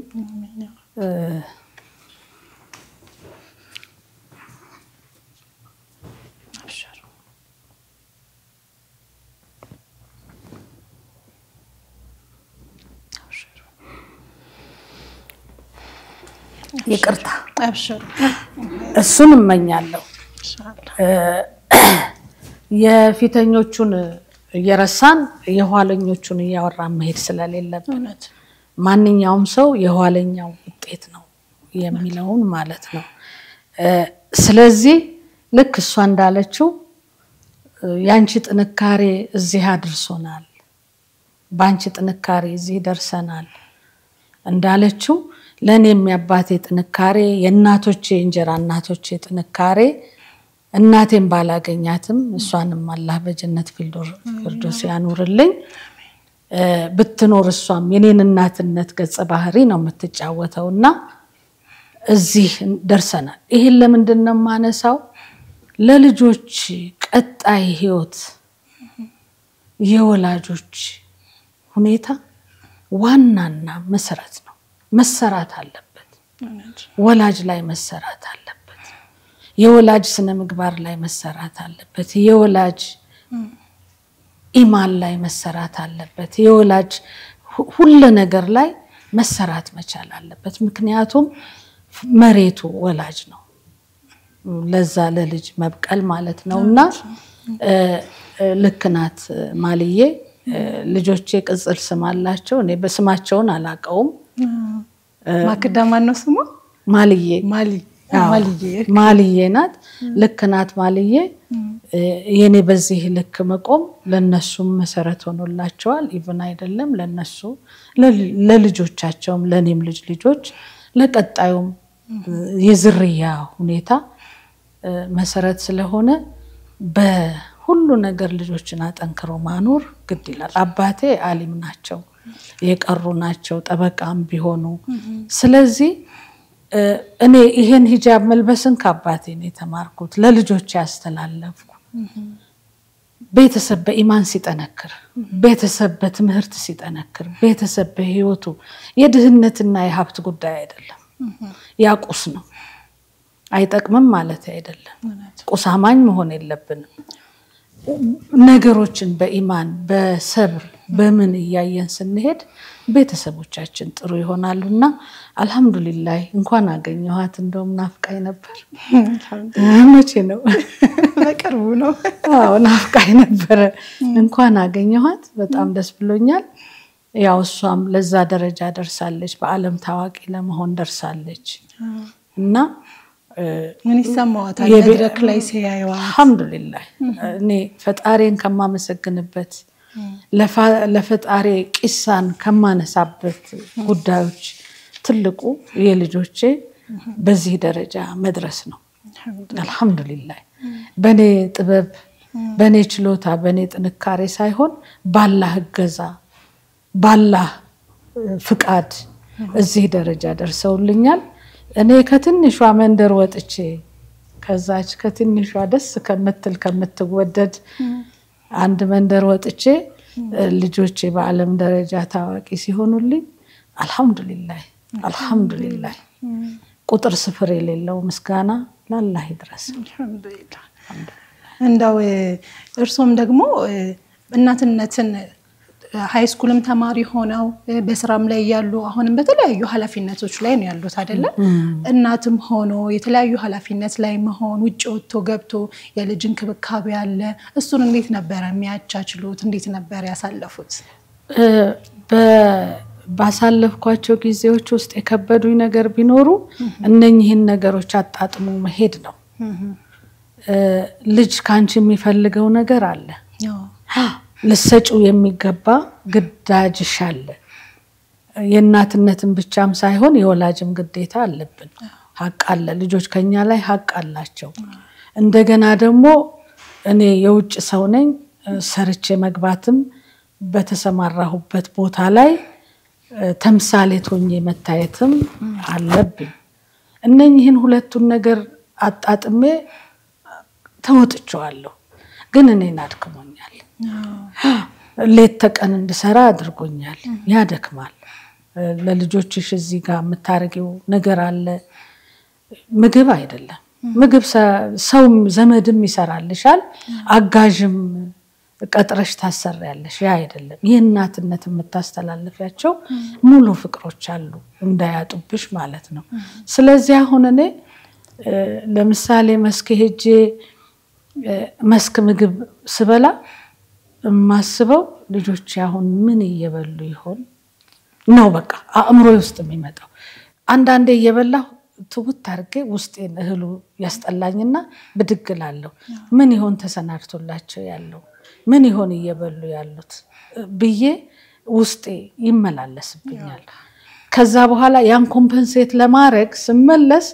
ይቅርታ አብሽር እሱን እመኛለሁ የፊተኞቹን የረሳን የኋለኞቹን ያወራን መሄድ ስለሌለብን ማንኛውም ሰው የኋለኛው ውጤት ነው የሚለውን ማለት ነው ስለዚህ ልክ እሷ እንዳለችው ያንቺ ጥንካሬ እዚህ አድርሶናል ባንቺ ጥንካሬ እዚህ ደርሰናል እንዳለችው ለኔም ያባቴ ጥንካሬ የእናቶቼ እንጀራ እናቶቼ ጥንካሬ እናቴን ባላገኛትም እሷንም አላህ በጀነት ፊርዶስ ያኑርልኝ ብትኖር እሷም የኔን እናትነት ገጸ ባህሪ ነው የምትጫወተውና እዚህ ደርሰናል ይሄን ለምንድነው ማነሳው ለልጆች ቀጣይ ህይወት የወላጆች ሁኔታ ዋናና መሰረት ነው መሰራት አለበት ወላጅ ላይ መሰራት አለበት የወላጅ ስነ ምግባር ላይ መሰራት አለበት የወላጅ ኢማን ላይ መሰራት አለበት የወላጅ ሁሉ ነገር ላይ መሰራት መቻል አለበት ምክንያቱም መሬቱ ወላጅ ነው ለዛ ለልጅ መብቀል ማለት ነውና ልክናት ማልዬ ልጆቼ ቅጽል ስም አላቸው እኔ በስማቸውን አላቀውም ማክዳ ማን ነው ስሙ ማልዬ ናት ልክናት ማልዬ የኔ በዚህ ልክ መቆም ለነሱም መሰረት ሆኖላቸዋል ኢቭን አይደለም ለነሱ ለልጆቻቸውም ለኔም ልጆች ለቀጣዩም የዝርያ ሁኔታ መሰረት ስለሆነ በሁሉ ነገር ልጆችን አጠንክሮ ማኖር ግድ ይላል አባቴ ዓሊም ናቸው የቀሩ ናቸው ጠበቃም ቢሆኑ ስለዚህ እኔ ይሄን ሂጃብ መልበስን ከአባቴ ነው የተማርኩት ለልጆች ያስተላለፍኩ ቤተሰብ በኢማን ሲጠነክር ቤተሰብ በትምህርት ሲጠነክር ቤተሰብ በህይወቱ የድህነትና የሀብት ጉዳይ አይደለም ያቁስ ነው አይጠቅምም ማለት አይደለም ቁሳማኝ መሆን የለብንም ነገሮችን በኢማን በሰብር በምን ያየን ስንሄድ ቤተሰቦቻችን ጥሩ ይሆናሉና አልহামዱሊላህ እንኳን አገኘኋት እንደውም ናፍቃይ ነበር መቼ ነው በቅርቡ ነው አዎ ናፍቃይ ነበር እንኳን አገኘኋት በጣም ደስ ብሎኛል ያው እሷም ለዛ ደረጃ ደርሳለች በአለም ታዋቂ ለመሆን ደርሳለች እና ምን ይሰማዋታል መድረክ ላይ ሲያዩዋ አልহামዱሊላህ እኔ ፈጣሪን ከማመሰግንበት ለፈጣሪ ቂሳን ከማነሳበት ጉዳዮች ትልቁ የልጆቼ በዚህ ደረጃ መድረስ ነው አልহামዱሊላህ በኔ ጥበብ በኔ ችሎታ በኔ ጥንካሬ ሳይሆን ባላህ እገዛ ባላህ ፍቃድ እዚህ ደረጃ ደርሰውልኛል እኔ ከትንሿ መንደር ወጥቼ ከዛች ከትንሿ ደስ ከምትወደድ አንድ መንደር ወጥቼ ልጆቼ በአለም ደረጃ ታዋቂ ሲሆኑልኝ አልহামዱሊላህ ቁጥር ስፍር የሌለው ምስጋና ለአላህ ይድረስ አልহামዱሊላህ እንዳው እርሶም ደግሞ እናትነትን ሃይ ስኩልም ተማሪ ሆነው በስራም ላይ ያሉ አሁንም በተለያዩ ኃላፊነቶች ላይ ነው ያሉት አይደለ እናትም ሆኖ የተለያዩ ኃላፊነት ላይ መሆን ውጭ ወጥቶ ገብቶ የልጅን ክብካቤ ያለ እሱን እንዴት ነበር የሚያቻችሉት እንዴት ነበር ያሳለፉት ባሳለፍኳቸው ጊዜዎች ውስጥ የከበዱኝ ነገር ቢኖሩ እነኚህን ነገሮች አጣጥሞ መሄድ ነው ልጅ ካንቺ የሚፈልገው ነገር አለ ለሰጪው የሚገባ ግዳጅሽ አለ የእናትነትን ብቻም ሳይሆን የወላጅም ግዴታ አለብን ሐቅ አለ ልጆች ከኛ ላይ ሐቅ አላቸው እንደገና ደግሞ እኔ የውጭ ሰው ነኝ ሰርቼ መግባትም በተሰማራሁበት ቦታ ላይ ተምሳሌት ሆኜ መታየትም አለብኝ እነኚህን ሁለቱን ነገር አጣጥሜ ተወጥቻለሁ ግን እኔን አድክሞኛል ሌት ተቀን እንድሰራ አድርጎኛል ያደክማል ለልጆችሽ እዚህ ጋር መታረቂው ነገር አለ ምግብ አይደለም ምግብ ሰው ዘመድም ይሰራልሻል አጋዥም ቀጥረሽ ታሰሪያለሽ ያ አይደለም የእናትነት የምታስተላልፊያቸው ሙሉ ፍቅሮች አሉ እንዳያጡብሽ ማለት ነው ስለዚህ አሁን እኔ ለምሳሌ መስክ ሄጄ መስክ ምግብ ስበላ ማስበው ልጆች አሁን ምን እየበሉ ይሆን ነው በቃ አእምሮዬ ውስጥ የሚመጣው አንድ አንዴ እየበላሁ ትውት አድርጌ ውስጤን እህሉ ያስጠላኝና ብድግላለሁ ምን ይሆን ተሰናድቶላቸው ያለው ምን ይሆን እየበሉ ያሉት ብዬ ውስጤ ይመላለስብኛል ከዛ በኋላ ያን ኮምፐንሴት ለማድረግ ስመለስ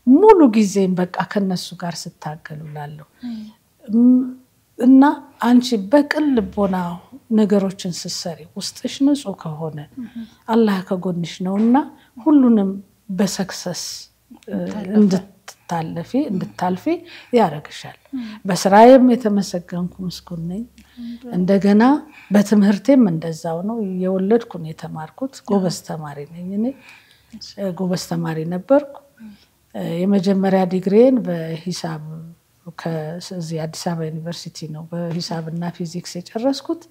ሙሉ ጊዜን በቃ ከነሱ ጋር ስታገሉላለሁ እና አንቺ በቅን ልቦና ነገሮችን ስሰሪ ውስጥሽ ንጹህ ከሆነ አላህ ከጎንሽ ነውና ሁሉንም በሰክሰስ እንድታልፊ ያረጋሻል በስራዬም የተመሰገንኩ ምስጉን ነኝ እንደገና በትምህርቴም እንደዛው ነው የወለድኩ ነው የተማርኩት ጎበዝ ተማሪ ነኝ እኔ ጎበዝ ተማሪ ነበርኩ የመጀመሪያ ዲግሪን በሂሳብ ከዚህ አዲስ አበባ ዩኒቨርሲቲ ነው በሂሳብና ፊዚክስ የጨረስኩት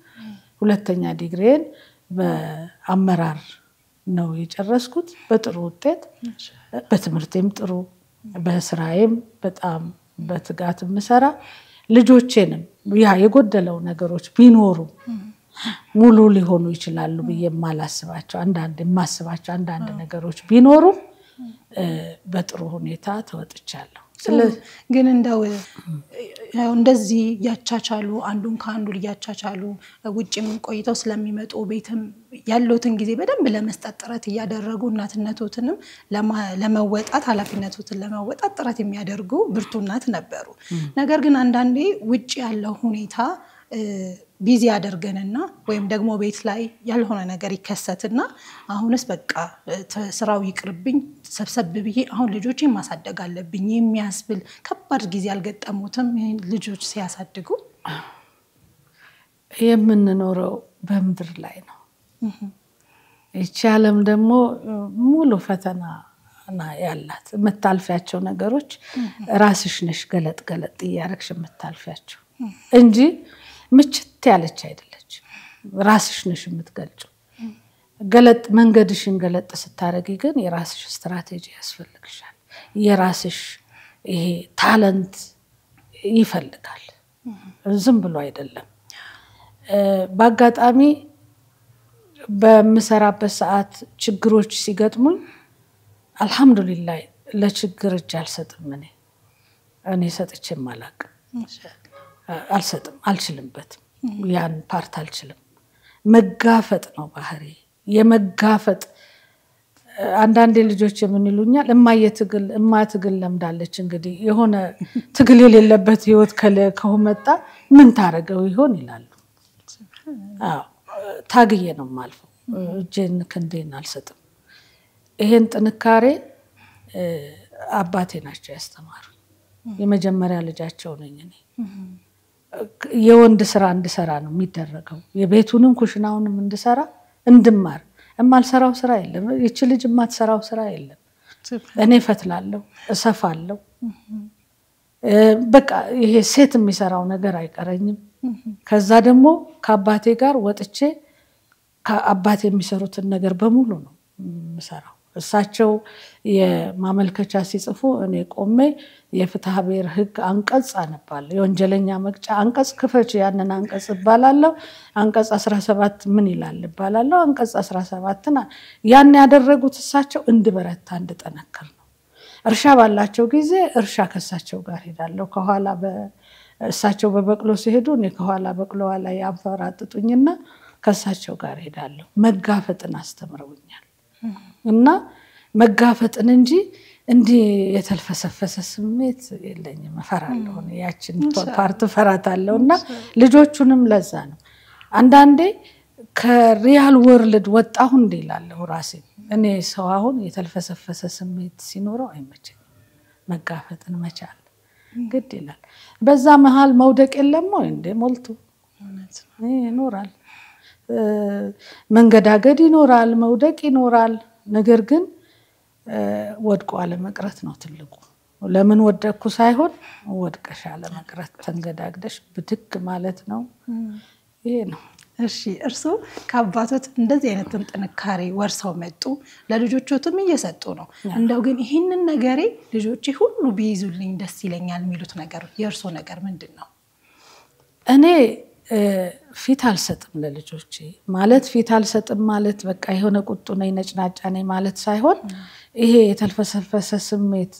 ሁለተኛ ዲግሪን በአመራር ነው የጨረስኩት በጥሩ ውጤት በትምህርቴም ጥሩ በስራዬም በጣም በትጋት ምሰራ ልጆቼንም ያ የጎደለው ነገሮች ቢኖሩ ሙሉ ሊሆኑ ይችላሉ በየማላስባቸው አንዳንድ ነገሮች ቢኖሩ በጥሩ ሁኔታ ተወጥቻለሁ ግን እንደዚህ ያቻቻሉ አንዱን ካንዱ ያቻቻሉ ውጭም ቆይተው ስለሚመጡ ቤትም ያለውትን ጊዜ በደንብ ለመስጠት ጥረት ያደረጉ እናትነቱንም ለመወጣት ኃላፊነቱን ለመወጣት ጥረት የሚያደርጉ ብርቱ እናት ነበሩ ነገር ግን አንዳንዴ ውጭ ያለው ሁኔታ ቢዚ ያደርገንና ወይም ደግሞ ቤት ላይ ያልሆነ ነገር ይከሰትና አሁንስ በቃ ስራው ይቅርብኝ ሰብሰብ ብዬ አሁን ልጆቼን ማሳደግ አለብኝ የሚያስብል ከባድ ጊዜ አልገጠሙትም ልጆች ሲያሳድጉ የምንኖረው በምድር ላይ ነው ይቻለም ደግሞ ሙሉ ፈተና ያላት መታልፊያቸው ነገሮች ራስሽ ነሽ ገለጥ ያረክሽ መታልፊያቸው እንጂ ምችት ያለች አይደለች ራስሽ ነሽ የምትገልጪው ገለጥ መንገድሽን ገለጥ ስታረጊ ግን የራስሽ ስትራቴጂ ያስፈልግሻል የራስሽ ይሄ ታለንት ይፈልጋል ዝም ብሎ አይደለም በአጋጣሚ በመሰራበት ሰዓት ችግሮች ሲገጥሙኝ አልহামዱሊላህ ለችግር እጅ አልሰጥም እኔ ሰጥቼ ማላቅ አልሰጥም አልችልምበት ያን ፓርት አልችልም መጋፈጥ ነው ባህሪ የመጋፈጥ አንዳንዴ ልጆች ምን ይሉኛል እማትግል ለምዳለች እንግዲህ የሆነ ትግል የሌለበት ህይወት ከመጣ ምን ታረገው ይሆን ይላሉ ታግዬ ነው ማልፈው እጄን ክንዴን አልሰጥም ይሄን ጥንካሬ አባቴ ናቸው ያስተማሩ የመጀመሪያ ልጃቸው ነኝ እኔ የወንድ ስራ እንድሰራ ነው የሚደረገው የቤቱንም ኩሽናውንም እንድሰራ እንድማር እማልሰራው ስራ የለም እቺ ልጅ ማትሰራው ስራ የለም እኔ ፈትላለሁ እሰፋለሁ በቃ ይሄ ሴት የሚሰራው ነገር አይቀረኝም ከዛ ደግሞ ከአባቴ ጋር ወጥቼ ከአባቴ የሚሰሩትን ነገር በሙሉ ነው የምሰራው እሳቸው የማመልከቻ ሲጽፉ እኔ ቆሜ የፍትሐ ብሔር ህግ አንቀጽ አነባለሁ የወንጀለኛ መቅጫ አንቀጽ ክፈች ያንን አንቀጽ ባላለው አንቀጽ 17 ምን ይላል ባላለው አንቀጽ 17ና ያን ያደረጉት እሳቸው እንድበረታ እንድጠነክር ነው እርሻ ባላቸው ጊዜ እርሻ ከሳቸው ጋር ሄዳለሁ ከኋላ እሳቸው በበቅሎ ሲሄዱ እኔ ከኋላ በቅሎዋ ላይ ያፈራጥጡኝና ከሳቸው ጋር ሄዳለሁ መጋፈጥን አስተምረውኛል እና መጋፈጥን እንጂ እንዲ የተልፈሰፈሰ ስሜት የለኝም ፈራለሁ ያችን ፓርት ፈራታለሁና ልጆቹንም ለዛ ነው አንዳንዴ ከሪያል ወርልድ ወጣሁ እንዲላለው ራሴ እኔ ሰው አሁን የተልፈሰፈሰ ስሜት ሲኖረው አይመቸኝ መጋፈጥን መቻል ግድ ይላል በዛ መሃል መውደቅ የለም ወይ እንደ ሞልቶ ይኖራል መንገዳገድ ይኖራል መውደቅ ይኖራል ነገር ግን ወድቆ አለ መቅረት ነው ትልቁ ለምን ወደቅኩ ሳይሆን ወድቀሽ አለ መቅረት ተንገዳግደሽ ብድግ ማለት ነው ይሄ ነው እሺ እርሱ ከአባቶት እንደዚህ አይነት ጥንካሬ ወርሰው መጡ ለልጆቹም እየሰጡ ነው እንደው ግን ይሄንን ነገሬ ልጆቼ ሁሉ ቢይዙልኝ ደስ ይለኛል የሚሉት ነገር የእርሱ ነገር ምንድነው እኔ ፊት አልሰጥም ለልጆቼ ማለት ፊት አልሰጥም ማለት በቃ የሆነ ቁጡ ነኝ ነጭናጫ ነኝ ማለት ሳይሆን ይሄ የተልፈሰፈሰ ስሜት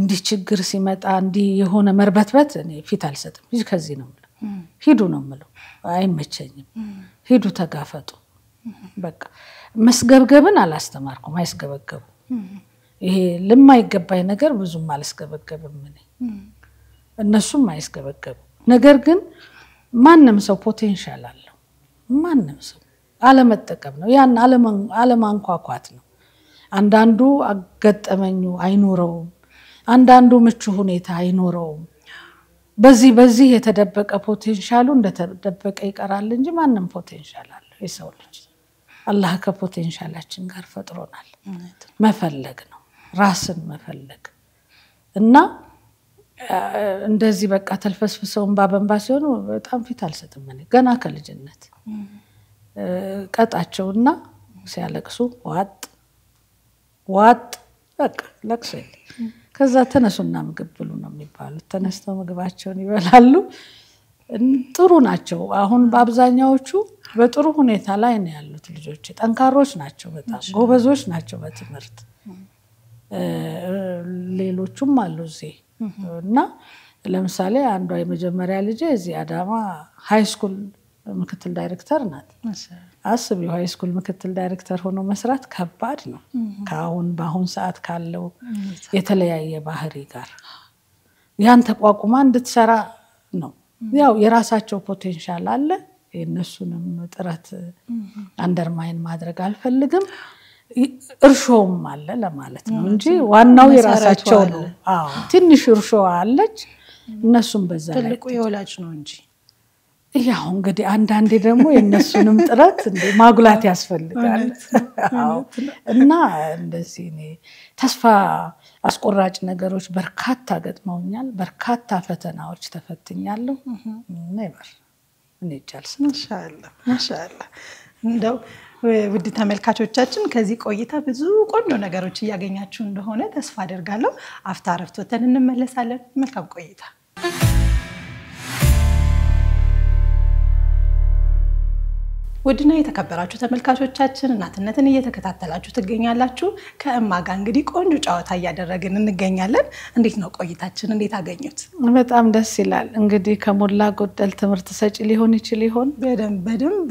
እንዲህ ችግር ሲመጣ እንዲህ የሆነ መርበትበት እኔ ፊት አልሰጥም ልጅ ከዚህ ነው ማለት ሂዱ ነው ማለት አይመቸኝም ሂዱ ተጋፈጡ በቃ መስገብገብን አላስተማርኩም አይስገበገቡ ይሄ ለማይገባይ ነገር ብዙም አልስገበገብም እኔ እነሱም አይስገበገቡ ነገር ግን ማንንም ሰው ፖቴንሻል አለው ማንንም ሰው አለመጠቀም ነው ያን አለማንኳኳት ነው አንዳንዱ አገጠመኙ አይኖረው አንዳንዱ ምቹ ሁኔታ አይኖረው በዚህ የተደበቀ ፖቴንሻሉ እንደተደበቀ ይቀራል እንጂ ማንንም ፖቴንሻል አለው የሰው ልጅ አላህ ከፖቴንሻላችን ጋር ፈጥሮናል መፈለግ ነው ራስን መፈለግ እና እንደዚህ በቃ ተልፈስፍሰውን ባበንባ ሲሆኑ በጣም ፊት አልሰጥም እኔ ገና ከልጅነት ቀጣቸውና ሲያለቅሱ ዋጥ በቃ ለቅሶ ከዛ ተነሱና ምግብ ብሉ ነው የሚባሉት ተነስተው ምግባቸውን ይበላሉ ጥሩ ናቸው አሁን በአብዛኛዎቹ በጥሩ ሁኔታ ላይ ነው ያሉት ልጆች ጠንካሮች ናቸው በጣም ጎበዞች ናቸው በትምህርት ሌሎቹም አሉ እዚህ እና ለምሳሌ አንዷ የመጀመሪያ ልጅ እዚህ አዳማ ሃይ ስኩል ምክትል ዳይሬክተር ናት አስቢው ሃይ ስኩል ምክትል ዳይሬክተር ሆኖ መስራት ከባድ ነው በአሁን ሰዓት ካለው የተለያየ ባህሪ ጋር ያን ተቋቁማ እንድትሰራ ነው ያው የራሳቸው ፖቴንሻል አለ የነሱንም ጥረት አንደርማይን ማድረግ አልፈልግም እርሾም አለ ለማለት ነው እንጂ ዋናው የራሳቸው ነው ትንሽ እርሾ አለች እነሱም በዛ ላይ ትልቁ የወላጅ ነው እንጂ ያው እንግዲህ አንዳንዴ ደግሞ የነሱንም ጥረት እንደ ማጉላት ያስፈልጋል እና እንደዚህ ነው ተስፋ አስቆራጭ ነገሮች በርካታ ገጥመውኛል በርካታ ፈተናዎች ተፈትኛለሁ ነበር እኔ ቻልስ ማሻአላህ እንደው ውድ ተመልካቾቻችን ከዚህ ቆይታ ብዙ ቆንጆ ነገሮች ያገኛችሁ እንደሆነ ተስፋ አደርጋለሁ አፍታ አረፍት ወተን እንመለሳለን መልካም ቆይታ ውድና የተከበራችሁ ተመልካቾቻችን እናትነትን እየተከታተላችሁ ትገኛላችሁ ከእማ ጋር እንግዲህ ቆንጆ ጫወታ ያደረግን እንገኛለን እንዴት ነው ቆይታችን እንዴት አገኙት በጣም ደስ ይላል እንግዲህ ከሞላ ጎደል ትምህርት ሰጪ ሊሆን ይችላል በደንብ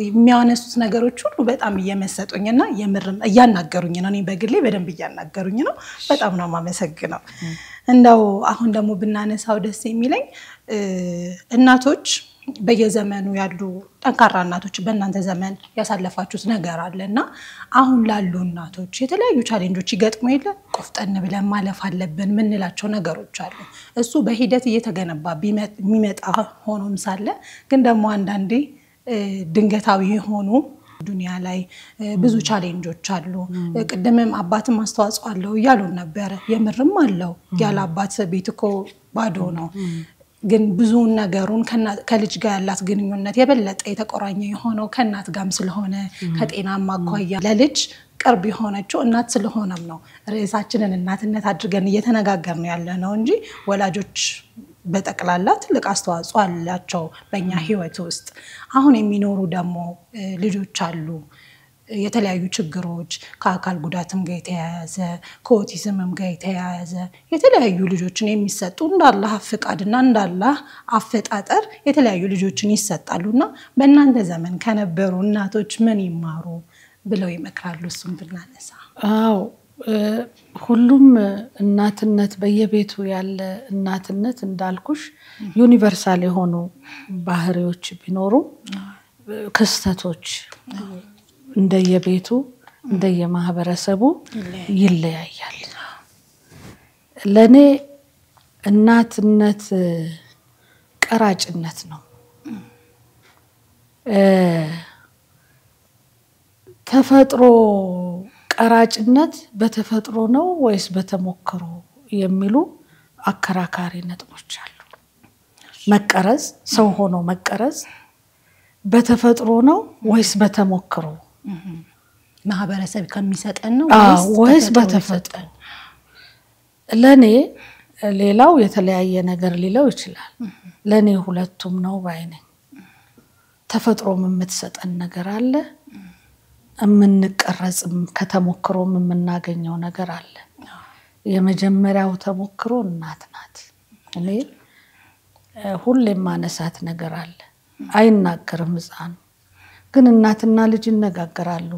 የሚያነሱት ነገሮች ሁሉ በጣም እየመሰጡኝና የምርም እያናገሩኝ ነው እኔ በግሌ በደንብ እያናገሩኝ ነው በጣም ነው ማመሰግነው እንደው አሁን ደግሞ ብናነሳው ደስ የሚለኝ እናቶች በየዘመኑ ያሉ ጠንካራ እናቶች በእናንተ ዘመን ያሳለፋችሁት ነገር አለና አሁን ላሉ እናቶች የተለያዩ ቻሌንጆች ይገጥሙ የለ ቆፍጠን ብለን ማለፍ አለብን ምንላቸው ነገሮች አሉ እሱ በሂደት እየተገነባ የሚመጣ ሆኖም ሳለ ግን ደግሞ አንዳንዴ ድንገታዊ ሆኖ ዱንያ ላይ ብዙ ቻሌንጆች አሉ ቀደምም አባትም አስተዋጽኦ አለው ያሉ ነበር የምርም አለው ያለ አባት ቤትኮ ባዶ ነው ግን ብዙ ነገሩን ከልጅ ጋር ያላት ግንኙነት የበለጠ የተቆራኘ የሆነው ከእናት ጋርም ስለሆነ ከጤናማ አኳያ ለልጅ ቅርብ የሆነችው እናት ስለሆነም ነው ርዕሳችንን እናትነት አድርገን እየተነጋገርን ያለነው እንጂ ወላጆች በጠቅላላ ትልቅ አስተዋጽኦ አላቸው በእኛ ህይወት ውስጥ አሁን የሚኖሩ ደግሞ ልጆች አሉ የተለያዩ ችግሮች ከአካል ጉዳትም ጋር የተያያዘ ከኦቲዝምም ጋር የተያያዘ የተለያዩ ልጆችን የሚሰጡ እንዳላህ ፍቃድና እንዳላህ አፈጣጠር የተለያዩ ልጆችን ይሰጣሉና በእናንተ ዘመን ከነበሩ እናቶች ምን ይማሩ ብለው ይመክራሉ እሱም ብናነሳ አዎ ሁሉም እናትነት በየቤቱ ያለ እናትነት እንዳልኩሽ ዩኒቨርሳል የሆኑ ባህሪዎች ቢኖሩ ክስተቶች እንደየቤቱ እንደየማህበረሰቡ ይለያያል ለኔ እናትነት ቀራጭነት ነው ተፈጥሮ ቀራጭነት በተፈጥሮ ነው ወይስ በተሞክሮ የሚሉ አከራካሪ ነጥቦች አሉ መቀረጽ ሰው ሆኖ መቀረጽ በተፈጥሮ ነው ወይስ በተሞክሮ ማህበረሰብ ከሚሰጠን ነው ወይስ በተፈጥሮ ለኔ ሌላው የተለያየ ነገር ሊለው ይችላል ለኔ ሁለቱም ነው ባይነኝ ተፈጥሮም የምትሰጠን ነገር አለ እምንቀረጽም ከተሞክሮም የምናገኘው ነገር አለ የመጀመሪያው ተሞክሮ እናት ናት እኔ ሁሌም ማነሳት ነገር አለ አይናገርም ሕፃን ግን እናትና ልጅ ይነጋገራሉ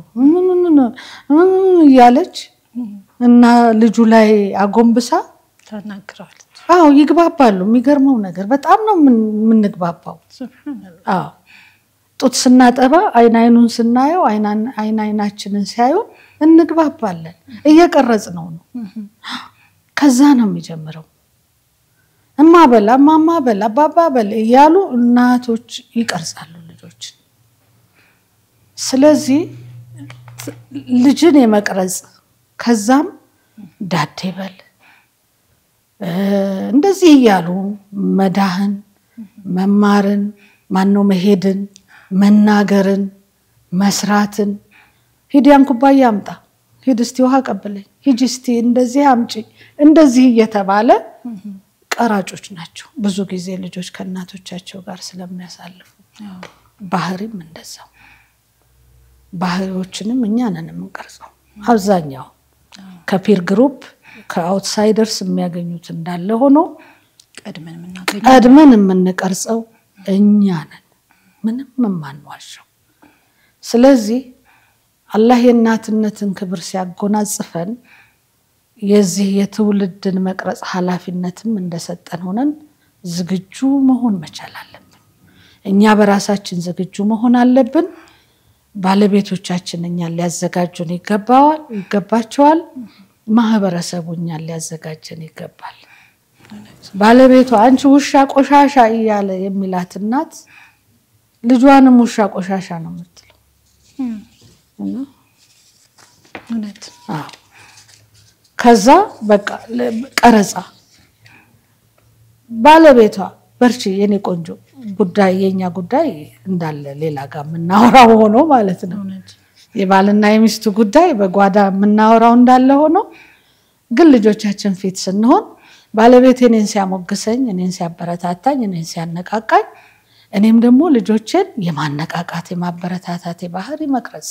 ያለች እና ልጁ ላይ አጎንብሳ ተናግራለች አዎ ይግባባሉ የሚገርመው ነገር በጣም ነው ምንግባባው አዎ ጡት ስናጠባ አይናይኑን ስናየው አይናችንን ሲያዩ እንግባባለን እየቀረጽ ነው ከዛ ነው የሚጀምረው እማ በላ ማማ በላ ባባ በላ ያሉ እናቶች ይቀርጻሉ ልጆች ስለዚህ ልጅን የመቅረጽ ከዛም ዳዴበል እንደዚህ ያሉ መዳህን መማርን ማነው መሄድን መናገርን መስራትን ሂዲያን ኩባያ አምጣ ሂድስቲ ውሃ ቀበለኝ ሂጂስቲ እንደዚህ አምጪ እንደዚህ እየተባለ ቀራጮች ናቸው ብዙ ጊዜ ልጆች ከእናቶቻቸው ጋር ስለሚያሳልፉ ባህሪም እንደዛው ባህሪዎችንም እኛ ነን የምንቀርጸው አብዛኛው ከፒር ግሩፕ ከአውትሳይደርስ የሚያገኙት እንዳለ ሆኖ ቀድመን የምንቀርጸው እኛ ነን ምንም ማንዋሻው ስለዚህ አላህ የእናትነትን ክብር ሲያጎናጽፈን የዚህ የትውልድን መቅረጽ ኃላፊነትም እንደሰጠን ሆነን ዝግጁ መሆን መቻል አለብን እኛ በራሳችን ዝግጁ መሆን አለብን ባለቤቶቻችን እኛን ሊያዘጋጁን ይገባቸዋል ማህበረሰቡ እኛን ሊያዘጋጀን ይገባል ባለቤቷ አንቺ ውሻ ቆሻሻ እያለ የሚላት እናት ልጇንም ውሻ ቆሻሻ ነው የምትለው እውነት አዎ ከዛ በቃ ቀረጻ ባለቤቷ በርቺ የኔ ቆንጆ ጉዳይ የኛ ጉዳይ እንዳለ ሌላ ጋር ምናወራው ሆኖ ማለት ነው የባልና የሚስቱ ጉዳይ በጓዳ ምናወራው እንዳለ ሆኖ ግን ልጆቻችን ፊት ስንሆን ባለቤቴ እኔን ሲያሞግሰኝ እኔን ሲያበረታታኝ እኔን ሲያነቃቃኝ እኔም ደግሞ ልጆችን የማነቃቃት የማበረታታት ባህሪ መቅረጽ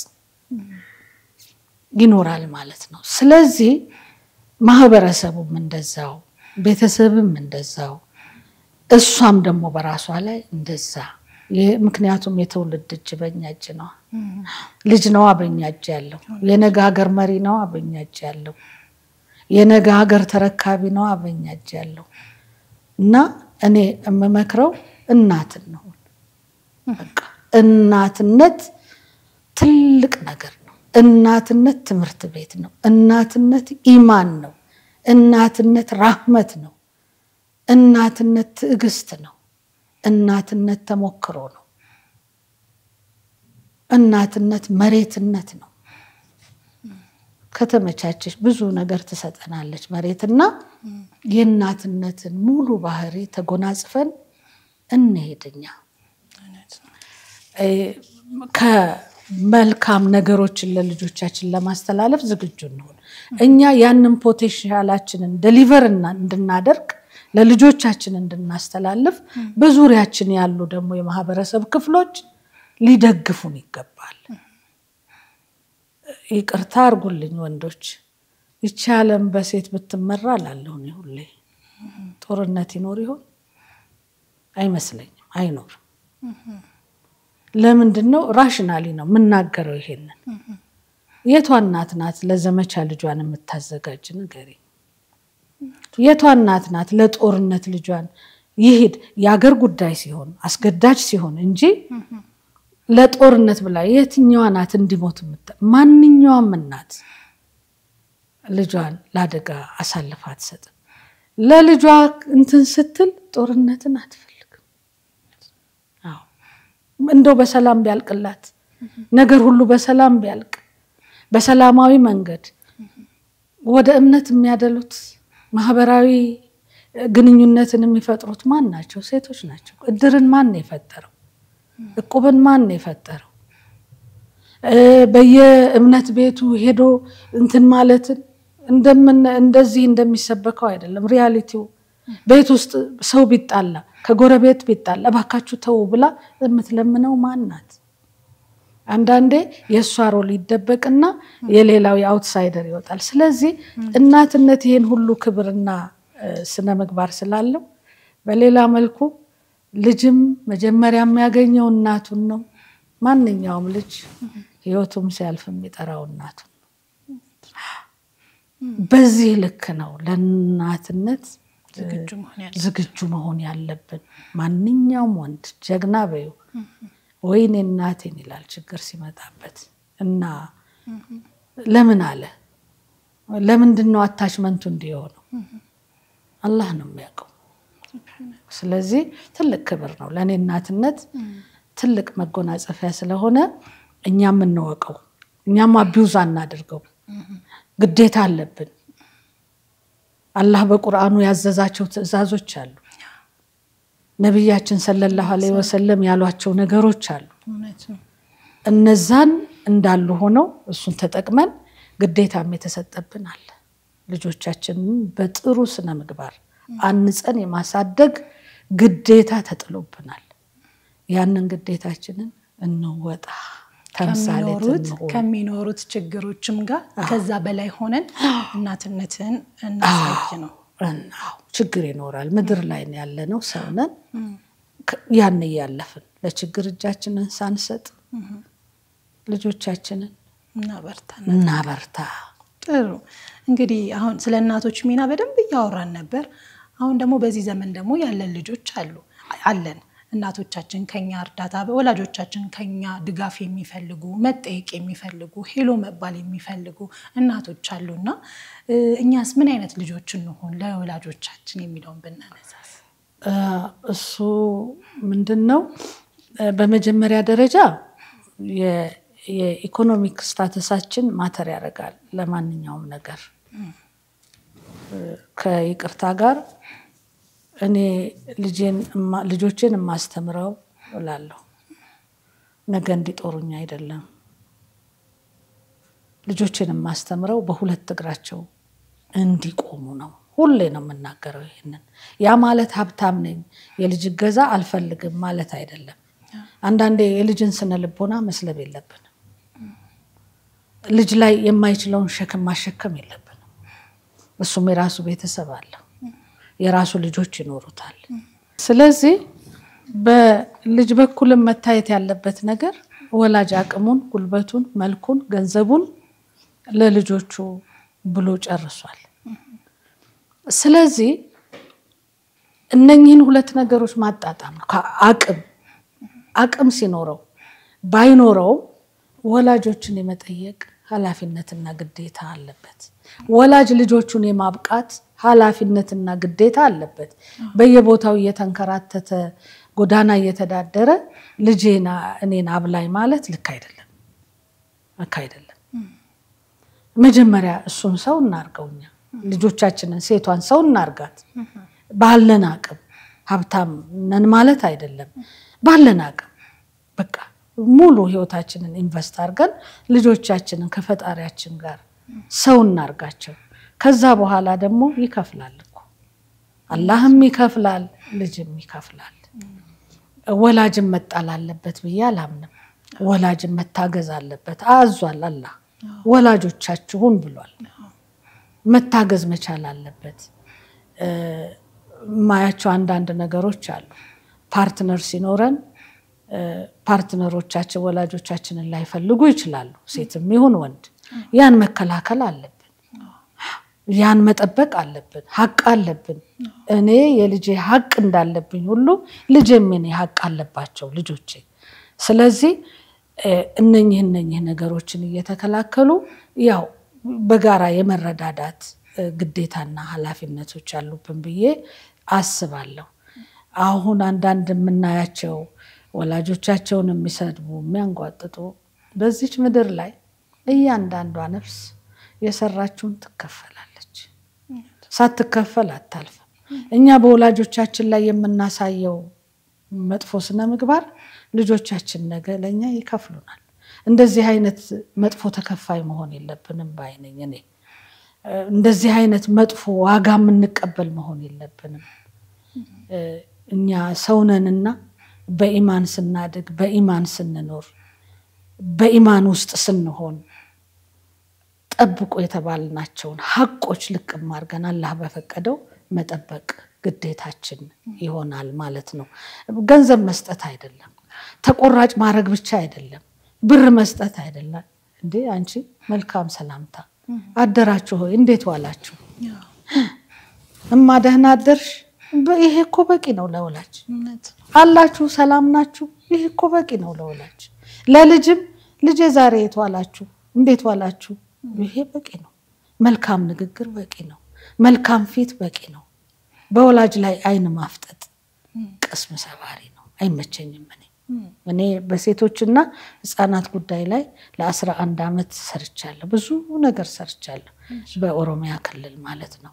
ይኖራል ማለት ነው ስለዚህ ማህበረሰቡም እንደዛው ቤተሰብም እንደዛው እሷም ደግሞ በራሷ ላይ እንደዛ ምክንያቱም የትውልድ እጅ በእኛ እጅ ነው ልጅ ነው በእኛ እጅ ያለው የነገ ሀገር መሪ ነው በእኛ እጅ ያለው የነገ ሀገር ተረካቢ ነው በእኛ እጅ ያለው እና እኔ እመመክረው እናትን ነው በቃ እናትነት ትልቅ ነገር ነው እናትነት ትምህርት ቤት ነው እናትነት ኢማን ነው እናትነት ራህመት ነው እናትነት ትዕግስት ነው እናትነት ተሞክሮ ነው እናትነት መሬትነት ነው ከተመቻቸሽ ብዙ ነገር ትሰጠናለች መሬትና የእናትነትን ሙሉ ባህሪ ተጎናጽፈን እንሄድኛ ከመልካም ነገሮችን ለልጆቻችን ለማስተላለፍ ዝግጁ እንሆን እኛ ያንን ፖቴንሻላችንን ዴሊቨር እንድናደርግ ለልጆቻችን እንድናስተላልፍ በዙሪያችን ያሉ ደግሞ የማህበረሰብ ክፍሎች ሊደግፉን ይገባል ይቅርታ አርጉልኝ ወንዶች ይቻለም በሴት ብትመራ ላለሁ ነው ሁሌ ጦርነት ይኖር ይሆን አይመስለኝም አይኖር ለምንድነው ራሽናሊ ነው ምናገረው ይሄንን የቷ እናት ናት ለዘመቻ ልጇን የምታዘጋጅ ነገሪ የቷ እናት ናት ለጦርነት ልጇን ይሄድ ያገር ጉዳይ ሲሆን አስገዳጅ ሲሆን እንጂ ለጦርነት ብላ የትኛዋ ናት እንዲሞት ማንኛውም እናት ልጇን ላደጋ አሳልፋ አትሰጥ ለልጇ እንትን ስትል ጦርነትን አትፈልግም አዎ እንደው በሰላም ቢያልቅላት ነገር ሁሉ በሰላም ቢያልቅ በሰላማዊ መንገድ ወደ እምነት የሚያደሉት ማህበራዊ ግንኙነትን የሚፈጥሩት ማን ናቸው ሴቶች ናቸው እድርን ማን ነው የፈጠረው እቁብን ማን ነው የፈጠረው በየእምነት ቤቱ ሄዶ እንትን ማለት እንደዚህ እንደሚሰበከው አይደለም ሪያሊቲው ቤት ውስጥ ሰው ቢጣላ ከጎረቤት ቢጣላ ባካችሁ ተው ብላ የምትለምነው ማናት? አንዳንዴ የሷ ሮል ይደበቅና የሌላው የአውትሳይደር ይወጣል። ስለዚህ እናትነት ይሄን ሁሉ ክብርና ስነ ምግባር ስላለው በሌላ መልኩ ልጅም መጀመሪያ የሚያገኘው እናቱን ነው። ማንኛውም ልጅ ህይወቱም ሲያልፍ የሚጠራው እናቱን ነው። በዚህ ልክ ነው ለእናትነት ዝግጁ መሆን ያለብን። ማንኛውም ወንድ ጀግና በዩ ወይኔ እናቴን ይላል ችግር ሲመጣበት እና ለምን አለ ለምንድነው አታችመንቱ እንዲሆነው አላህ ነው የሚያውቀው። ስለዚህ ትልቅ ክብር ነው ለኔ እናትነት ትልቅ መጎናጸፊያ ስለሆነ እኛም እንወቀው፣ እኛም አቢውዝ አናድርገው። ግዴታ አለብን። አላህ በቁርአኑ ያዘዛቸው ትዕዛዞች አሉ። ነብያችን ሰለላሁ ዐለይሂ ወሰለም ያሏቸው ነገሮች አሉ። እነዛን እንዳሉ ሆነው እሱን ተጠቅመን ግዴታም የተሰጠብን አለ። ልጆቻችንን በጥሩ ስነ ምግባር አንጸን የማሳደግ ግዴታ ተጥሎብናል። ያንን ግዴታችንን እንወጣ። ከሚኖሩት ችግሮችም ጋር ከዛ በላይ ሆነን እናትነትን እናሳይ ነው። ችግር ይኖራል። ምድር ላይ ነው ያለነው ሰው ነን። ያን ያለፈን ለችግር እጃችንን ሳንሰጥ ልጆቻችንን እናበርታ። ጥሩ እንግዲህ አሁን ስለ እናቶች ሚና በደንብ ያወራን ነበር። አሁን ደግሞ በዚህ ዘመን ደግሞ ያለን ልጆች አለን። እናቶቻችን ከኛ እርዳታ ወላጆቻችን ከኛ ድጋፍ የሚፈልጉ መጠየቅ የሚፈልጉ ሄሎ መባል የሚፈልጉ እናቶች አሉና እኛስ ምን አይነት ልጆች እንሆን ለወላጆቻችን የሚለውን ብናነሳስ? እሱ ምንድነው በመጀመሪያ ደረጃ የኢኮኖሚክ ስታተሳችን ማተር ያደርጋል ለማንኛውም ነገር። ከይቅርታ ጋር እኔ ልጆችን ማስተምረው እላለሁ ነገ እንዲጦሩኝ አይደለም። ልጆችን ማስተምረው በሁለት እግራቸው እንዲቆሙ ነው። ሁሌ ነው የምናገረው ይሄንን። ያ ማለት ሀብታም ነኝ የልጅ ገዛ አልፈልግም ማለት አይደለም። አንዳንዴ የልጅን ስነ ልቦና መስለብ የለብንም። ልጅ ላይ የማይችለውን ሸክም ማሸከም የለብንም። እሱም የራሱ ቤተሰብ አለ፣ የራሱ ልጆች ይኖሩታል። ስለዚህ በልጅ በኩል መታየት ያለበት ነገር ወላጅ አቅሙን፣ ጉልበቱን፣ መልኩን፣ ገንዘቡን ለልጆቹ ብሎ ጨርሷል። ስለዚህ እነኚህን ሁለት ነገሮች ማጣጣም ነው። አቅም ሲኖረው ባይኖረው ወላጆችን የመጠየቅ ኃላፊነትና ግዴታ አለበት። ወላጅ ልጆቹን የማብቃት ኃላፊነትና ግዴታ አለበት። በየቦታው እየተንከራተተ ጎዳና እየተዳደረ ልጄና እኔን አብላይ ማለት ልክ አይደለም። መጀመሪያ እሱን ሰው እናርገውኛ ልጆቻችንን ሴቷን ሰው እናርጋት። ባለን አቅም ሀብታም ነን ማለት አይደለም። ባለን አቅም በቃ ሙሉ ህይወታችንን ኢንቨስት አድርገን ልጆቻችንን ከፈጣሪያችን ጋር ሰው እናርጋቸው። ከዛ በኋላ ደግሞ ይከፍላል እኮ አላህም ይከፍላል፣ ልጅም ይከፍላል። ወላጅም መጣል አለበት ብዬ አላምንም። ወላጅም መታገዝ አለበት። አዟል አላህ ወላጆቻችሁን ብሏል። መታገዝ መቻል አለበት። ማያቸው አንዳንድ ነገሮች አሉ። ፓርትነር ሲኖረን ፓርትነሮቻችን ወላጆቻችንን ላይ ፈልጉ ይችላሉ፣ ሴትም ይሁን ወንድ። ያን መከላከል አለብን፣ ያን መጠበቅ አለብን። ሐቅ አለብን። እኔ የልጄ ሐቅ እንዳለብኝ ሁሉ ልጄም የኔ ሐቅ አለባቸው ልጆቼ። ስለዚህ እነኚህ ነገሮችን እየተከላከሉ ያው በጋራ የመረዳዳት ግዴታና ኃላፊነቶች አሉብን ብዬ አስባለሁ። አሁን አንዳንድ የምናያቸው ወላጆቻቸውን የሚሰድቡ የሚያንጓጥጡ በዚች ምድር ላይ እያንዳንዷ ነፍስ የሰራችውን ትከፈላለች፣ ሳትከፈል አታልፍም። እኛ በወላጆቻችን ላይ የምናሳየው መጥፎ ስነ ምግባር ልጆቻችን ነገ ለኛ ይከፍሉናል። እንደዚህ አይነት መጥፎ ተከፋይ መሆን የለብንም ባይነኝ እኔ። እንደዚህ አይነት መጥፎ ዋጋ የምንቀበል መሆን የለብንም። እኛ ሰውነንና በኢማን ስናድግ በኢማን ስንኖር በኢማን ውስጥ ስንሆን ጠብቆ የተባልናቸውን ሐቆች ልቅም አድርገን አላህ በፈቀደው መጠበቅ ግዴታችን ይሆናል ማለት ነው። ገንዘብ መስጠት አይደለም፣ ተቆራጭ ማድረግ ብቻ አይደለም፣ ብር መስጠት አይደለም። እንዴ አንቺ መልካም ሰላምታ አደራችሁ ሆይ እንዴት ዋላችሁ እማ ደህና አደርሽ ይሄ እኮ በቂ ነው ለወላጅ። አላችሁ ሰላም ናችሁ ይሄ እኮ በቂ ነው ለወላጅ። ለልጅም ልጄ ዛሬ የት ዋላችሁ እንዴት ዋላችሁ ይሄ በቂ ነው። መልካም ንግግር በቂ ነው። መልካም ፊት በቂ ነው። በወላጅ ላይ አይን ማፍጠጥ ቅስም ሰባሪ ነው። አይመቸኝም። እኔ በሴቶችና ህፃናት ጉዳይ ላይ ለ11 አመት ሰርቻለሁ። ብዙ ነገር ሰርቻለሁ በኦሮሚያ ክልል ማለት ነው።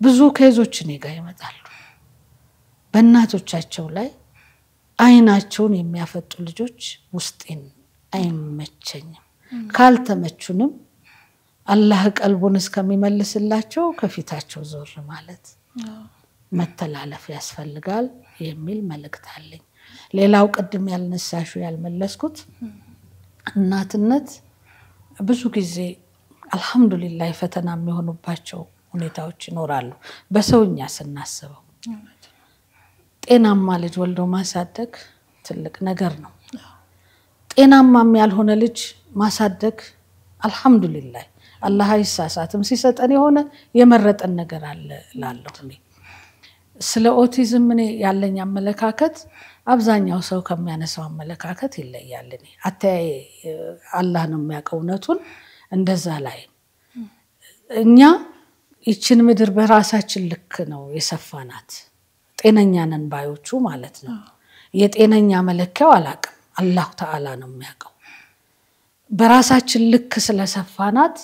ብዙ ኬዞች እኔ ጋር ይመጣሉ። በእናቶቻቸው ላይ አይናቸውን የሚያፈጡ ልጆች ውስጤን አይመቸኝም። ካልተመቹንም አላህ ቀልቡን እስከሚመልስላቸው ከፊታቸው ዞር ማለት መተላለፍ ያስፈልጋል የሚል መልእክት አለኝ። ሌላው ቀድም ያልነሳሹ ያልመለስኩት እናትነት ብዙ ጊዜ አልহামዱሊላህ ፈተና የሚሆኑባቸው ሁኔታዎች ይኖራሉ። በሰውኛ ስናስበው ጤናማ ልጅ ወልዶ ማሳደግ ትልቅ ነገር ነው። ጤናማም ያልሆነ ልጅ ማሳደግ አልহামዱሊላህ አላህ አይሳሳትም። ሲሰጠን የሆነ የመረጠን ነገር አለ ላለው እኔ ስለ ኦቲዝም እኔ ያለኝ አመለካከት አብዛኛው ሰው ከሚያነሳው አመለካከት ይለያል። እኔ አተያይ አላህ ነው የሚያውቀው ነቱን እንደዛ ላይ እኛ ይችን ምድር በራሳችን ልክ ነው የሰፋናት። ጤነኛ ነን ባዮቹ ማለት ነው። የጤነኛ መለኪያው አላቅም አላህ ተዓላ ነው የሚያውቀው። በራሳችን ልክ ስለሰፋናት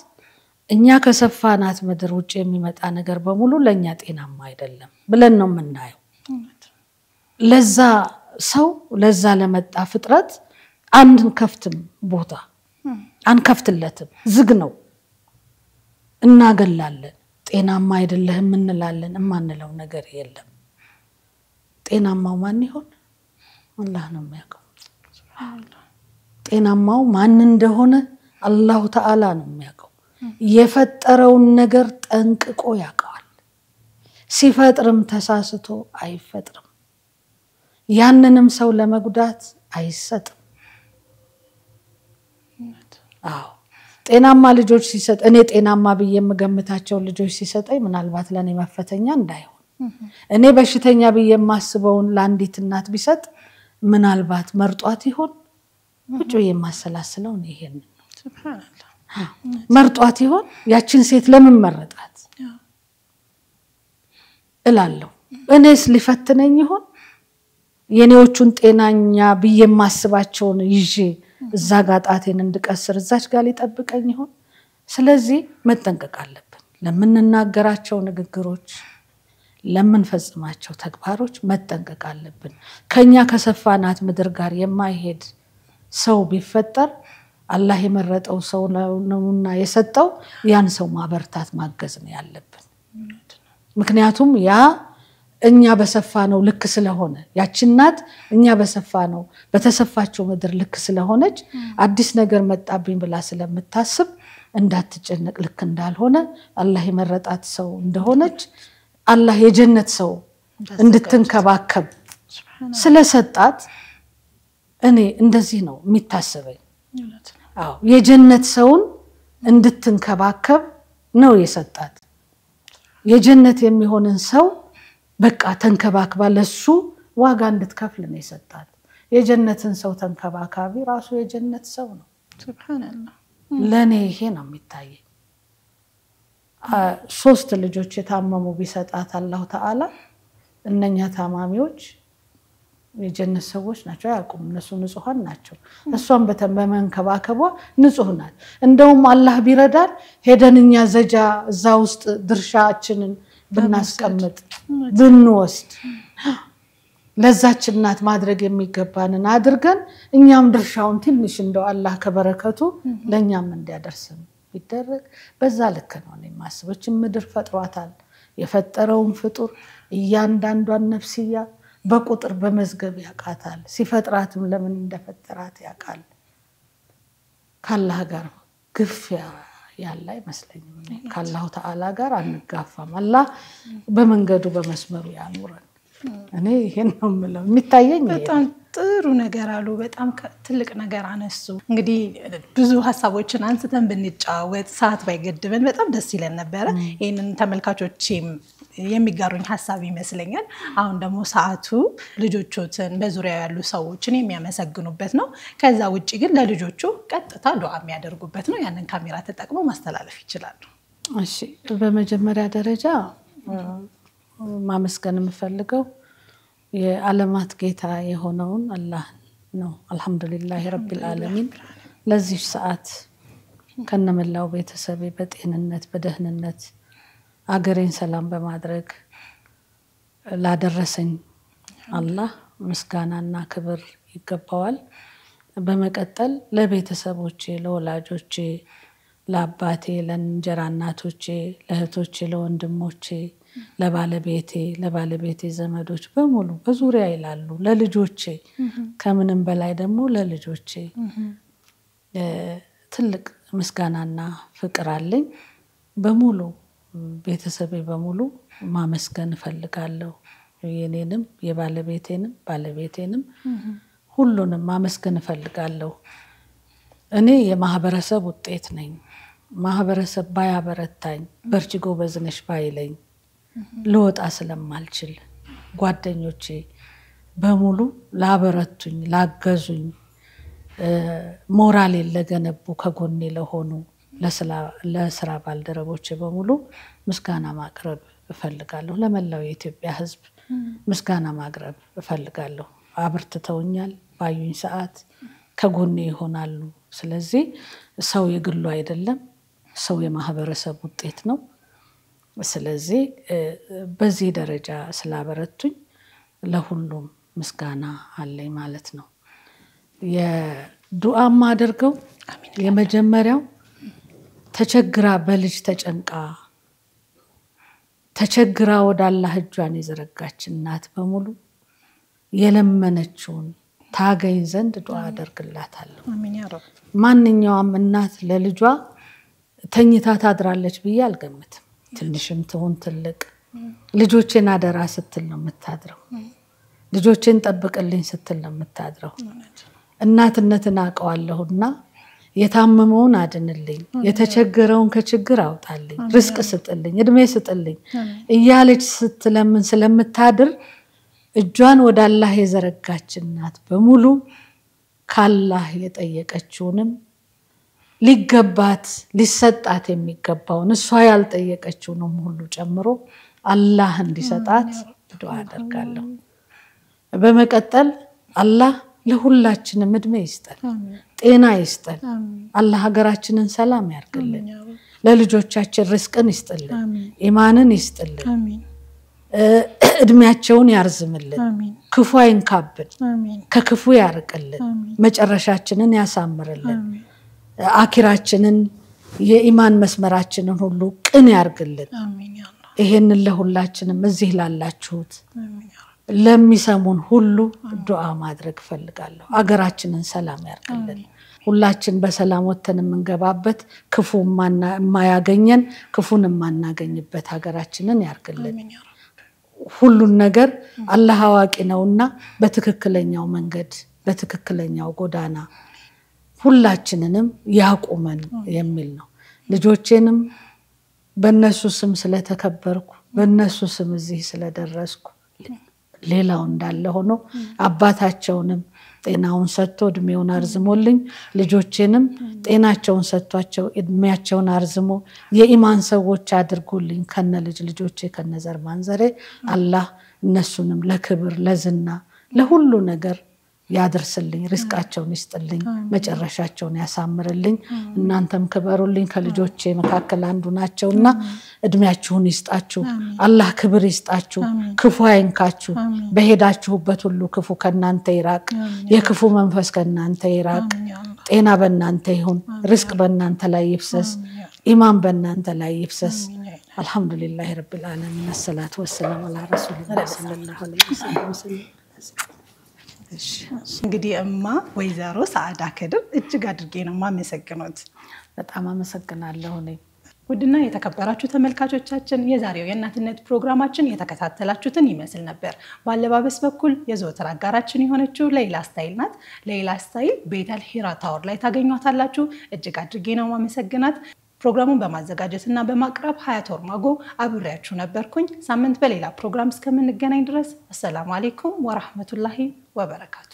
እኛ ከሰፋናት ምድር ውጭ የሚመጣ ነገር በሙሉ ለኛ ጤናማ አይደለም ብለን ነው የምናየው። ለዛ ሰው ለዛ ለመጣ ፍጥረት አንከፍትም ቦታ አንከፍትለትም ዝግ ነው እናገላለን። ጤናማ አይደለም እንላለን እማንለው ነገር የለም። ጤናማው ማን ይሆን አላህ ነው የሚያውቀው። ጤናማው ማን እንደሆነ አላህ ተዓላ ነው የሚያውቀው። የፈጠረውን ነገር ጠንቅቆ ያውቃል። ሲፈጥርም ተሳስቶ አይፈጥርም። ያንንም ሰው ለመጉዳት አይሰጥም። አዎ ጤናማ ልጆች ሲሰጥ እኔ ጤናማ ብዬ የምገምታቸው ልጆች ሲሰጠኝ ምናልባት ለኔ መፈተኛ እንዳይሆን እኔ በሽተኛ ብዬ የማስበውን ለአንዲት እናት ቢሰጥ ምናልባት መርጧት ይሆን ብቻ የማሰላስለው ነው። ይሄን ሱብሃንአላህ መርጧት ይሆን ያችን ሴት ለምን መረጣት እላለሁ። እኔስ ሊፈትነኝ ይሆን የኔዎቹን ጤናኛ ብዬ የማስባቸውን ይዤ እዛ ጋር ጣቴን እንድቀስር እዛች ጋር ሊጠብቀኝ ይሆን? ስለዚህ መጠንቀቅ አለብን። ለምንናገራቸው ንግግሮች ለምንፈጽማቸው ተግባሮች መጠንቀቅ አለብን። ከኛ ከሰፋናት ምድር ጋር የማይሄድ ሰው ቢፈጠር አላህ የመረጠው ሰው ነውና የሰጠው ያን ሰው ማበርታት ማገዝ ነው ያለብን። ምክንያቱም ያ እኛ በሰፋነው ልክ ስለሆነ ያችናት እኛ በሰፋነው በተሰፋቸው ምድር ልክ ስለሆነች አዲስ ነገር መጣብኝ ብላ ስለምታስብ እንዳትጨነቅ ልክ እንዳልሆነ አላህ የመረጣት ሰው እንደሆነች አላህ የጀነት ሰው እንድትንከባከብ ስለሰጣት እኔ እንደዚህ ነው የሚታሰበኝ። አዎ የጀነት ሰውን እንድትንከባከብ ነው የሰጣት። የጀነት የሚሆንን ሰው በቃ ተንከባክባ ለሱ ዋጋ እንድትከፍል ነው የሰጣት። የጀነትን ሰው ተንከባካቢ ራሱ የጀነት ሰው ነው። ሱብሃንአላህ ለኔ ይሄ ነው የሚታየኝ። 3 ልጆች የታመሙ ቢሰጣት አላህ ተዓላ እነኛ ታማሚዎች የጀነት ሰዎች ናቸው። ያቁም እነሱ ንጹሃን ናቸው። እሷን በመንከባከቧ ንጹህ ናት። እንደውም አላህ ቢረዳን ሄደንኛ ዘጃ እዛ ውስጥ ድርሻችንን ብናስቀምጥ ብንወስድ ለዛች እናት ማድረግ የሚገባንን አድርገን እኛም ድርሻውን ትንሽ እንደው አላህ ከበረከቱ ለኛም እንዲያደርስም ቢደረግ በዛ ልክ ነው እኔ ማስበች። ምድር ፈጥሯታል። የፈጠረውን ፍጡር እያንዳንዷን ነፍስያ በቁጥር በመዝገብ ያቃታል ሲፈጥራትም ለምን እንደፈጠራት ያቃል ካላህ ጋር ግፍያ ያለ አይመስለኝም ካላሁ ተዓላ ጋር አንጋፋም አላህ በመንገዱ በመስመሩ ያኑረን እኔ ይሄን ነው የምለው የሚታየኝ በጣም ጥሩ ነገር አሉ በጣም ትልቅ ነገር አነሱ እንግዲህ ብዙ ሐሳቦችን አንስተን ብንጫወት ሰዓት ባይገድበን በጣም ደስ ይለን ነበር ይሄንን ተመልካቾችም የሚጋሩኝ ሐሳብ ይመስለኛል አሁን ደግሞ ሰዓቱ ልጆቾችን በዙሪያው ያሉ ሰዎችን የሚያመሰግኑበት ነው ከዛ ውጪ ግን ለልጆቹ ቀጥታ ዱዓ የሚያደርጉበት ነው ያንን ካሜራ ተጠቅመው ማስተላለፍ ይችላሉ እሺ በመጀመሪያ ደረጃ ማመስገን የምፈልገው የዓለማት ጌታ የሆነውን አላህ ነው አልহামዱሊላህ ረቢል ዓለሚን ለዚህ ሰዓት ከነመላው ቤተሰቤ በጤንነት በደህንነት አገሬን ሰላም በማድረግ ላደረሰኝ አላህ ምስጋናና ክብር ይገባዋል በመቀጠል ለቤተሰቦቼ ለወላጆቼ ለአባቴ ለእንጀራ እናቶቼ ለእህቶቼ ለወንድሞቼ ለባለቤቴ ዘመዶች በሙሉ በዙሪያ ይላሉ ለልጆቼ ከምንም በላይ ደግሞ ለልጆቼ ትልቅ ምስጋናና ፍቅር አለኝ በሙሉ ቤተሰቤ በሙሉ ማመስገን ፈልጋለሁ የኔንም የባለቤቴንም ሁሉንም ማመስገን ፈልጋለሁ እኔ የማህበረሰብ ውጤት ነኝ ማህበረሰብ ባያበረታኝ በርቺ ጎበዝነሽ ባይለኝ ልወጣ ስለማልችል ጓደኞቼ በሙሉ ላበረቱኝ ላገዙኝ ሞራል ለገነቡ ከጎኔ ለሆኑ ለስራ ባልደረቦቼ በሙሉ ምስጋና ማቅረብ እፈልጋለሁ ለመላው የኢትዮጵያ ህዝብ ምስጋና ማቅረብ እፈልጋለሁ አብርተውኛል ባዩኝ ሰዓት ከጎኔ ይሆናሉ ስለዚህ ሰው የግሉ አይደለም ሰው የማህበረሰብ ውጤት ነው ስለዚህ በዚህ ደረጃ ስላበረቱኝ ለሁሉም ምስጋና አለኝ ማለት ነው የዱዓ ማደርገው የመጀመሪያው ተቸግራ በልጅ ተቸግራ ወደ አላህ እጇን የዘረጋች እናት በሙሉ የለመነችውን ታገኝ ዘንድ ዱዓ አደርግላታለሁ አሜን ያ ረብ ማንኛውም እናት ለልጇ ተኝታ ታድራለች ብዬ አልገምትም ትንሽም ትሁን ትልቅ ልጆቼን አደራ ስትል ነው የምታድረው ልጆቼን ጠብቅልኝ ስትል ነው የምታድረው እናትነትን አቀዋለሁና የታመመውን አድንልኝ የተቸገረውን ከችግር አውጣልኝ ርስቅ ስጥልኝ እድሜ ስጥልኝ እያለች ስትለምን ስለምታድር እጇን ወደ አላህ የዘረጋች እናት በሙሉ ካላህ የጠየቀችውንም ሊገባት ሊሰጣት የሚገባውን እሷ ያልጠየቀችውንም ሁሉ ጨምሮ አላህ እንዲሰጣት ዱዓ አደርጋለሁ በመቀጠል አላህ ለሁላችንም እድሜ ይስጠን ጤና ይስጠን አላህ ሀገራችንን ሰላም ያርግልን ለልጆቻችን ርስቅን ይስጥልን ኢማንን ይስጥልን አሜን እድሜያቸውን ያርዝምልን ክፉ አይንካብን ከክፉ ያርቅልን መጨረሻችንን ያሳምርልን አኪራችንን የኢማን መስመራችንን ሁሉ ቅን ያርግልን አሜን ያ አላህ ይሄንን ለሁላችንም እዚህ ላላችሁት አሜን ያ ረብ ለሚሰሙን ሁሉ ዱዓ ማድረግ ፈልጋለሁ አገራችንን ሰላም ያርግልን ሁላችን በሰላም ወተን መንገባበት ክፉ ማያገኘን ክፉን ማናገኝበት ሀገራችንን ያርግልን አሜን ያ ረብ ሁሉን ነገር አላህ አዋቂ ነውና በትክክለኛው መንገድ በትክክለኛው ጎዳና ሁላችንንም ያቆመን የሚል ነው ልጆቼንም በእነሱ ስም ስለተከበርኩ በእነሱ ስም እዚህ ስለደረስኩ ሌላው እንዳለ ሆኖ አባታቸውንም ጤናውን ሰጥቶ እድሜውን አርዝሞልኝ ልጆቼንም ጤናቸውን ሰጥቷቸው እድሜያቸውን አርዝሞ የኢማን ሰዎች አድርጎልኝ ከነ ልጆቼ ከነዘር ማንዘሬ አላህ እነሱንም ለክብር ለዝና ለሁሉ ነገር ያድርስልኝ ርስቃቸውን ይስጥልኝ መጨረሻቸውን ያሳምርልኝ እናንተም ክበሩልኝ ከልጆቼ መካከል አንዱ ናቸውና እድሜያችሁን ይስጣችሁ አላህ ክብር ይስጣችሁ ክፉ አይንካችሁ በሄዳችሁበት ሁሉ ክፉ ከናንተ ይራቅ የክፉ መንፈስ ከናንተ ይራቅ ጤና በእናንተ ይሁን ርስቅ በእናንተ ላይ ይፍሰስ ኢማን በእናንተ ላይ ይፍሰስ አልহামዱሊላህ ረብል ዓለሚን ሰላቱ ወሰላሙ ዐላ ረሱሊላህ ሰለላሁ ዐለይሂ ወሰለም እሺ እንግዲህ እማ ወይዘሮ ሰዓዳ ከድር እጅግ አድርጌ ነው ማመሰግኖት በጣም አመሰግናለሁ እኔ ውድና የተከበራችሁ ተመልካቾቻችን የዛሬው የእናትነት ፕሮግራማችን የተከታተላችሁትን ይመስል ነበር ባለባበስ በኩል የዘወትር አጋራችን የሆነችው ሌላ ስታይል ናት ሌላ ስታይል ቤተል ሂራ ታወር ላይ ታገኙታላችሁ እጅግ አድርጌ ነው ማመሰግናት ፕሮግራሙን በማዘጋጀትና በማቅረብ ሀያት ወርማጎ አብሬያችሁ ነበርኩኝ ሳምንት በሌላ ፕሮግራም እስከምንገናኝ ድረስ አሰላሙ አለይኩም ወራህመቱላሂ ወበረካቱ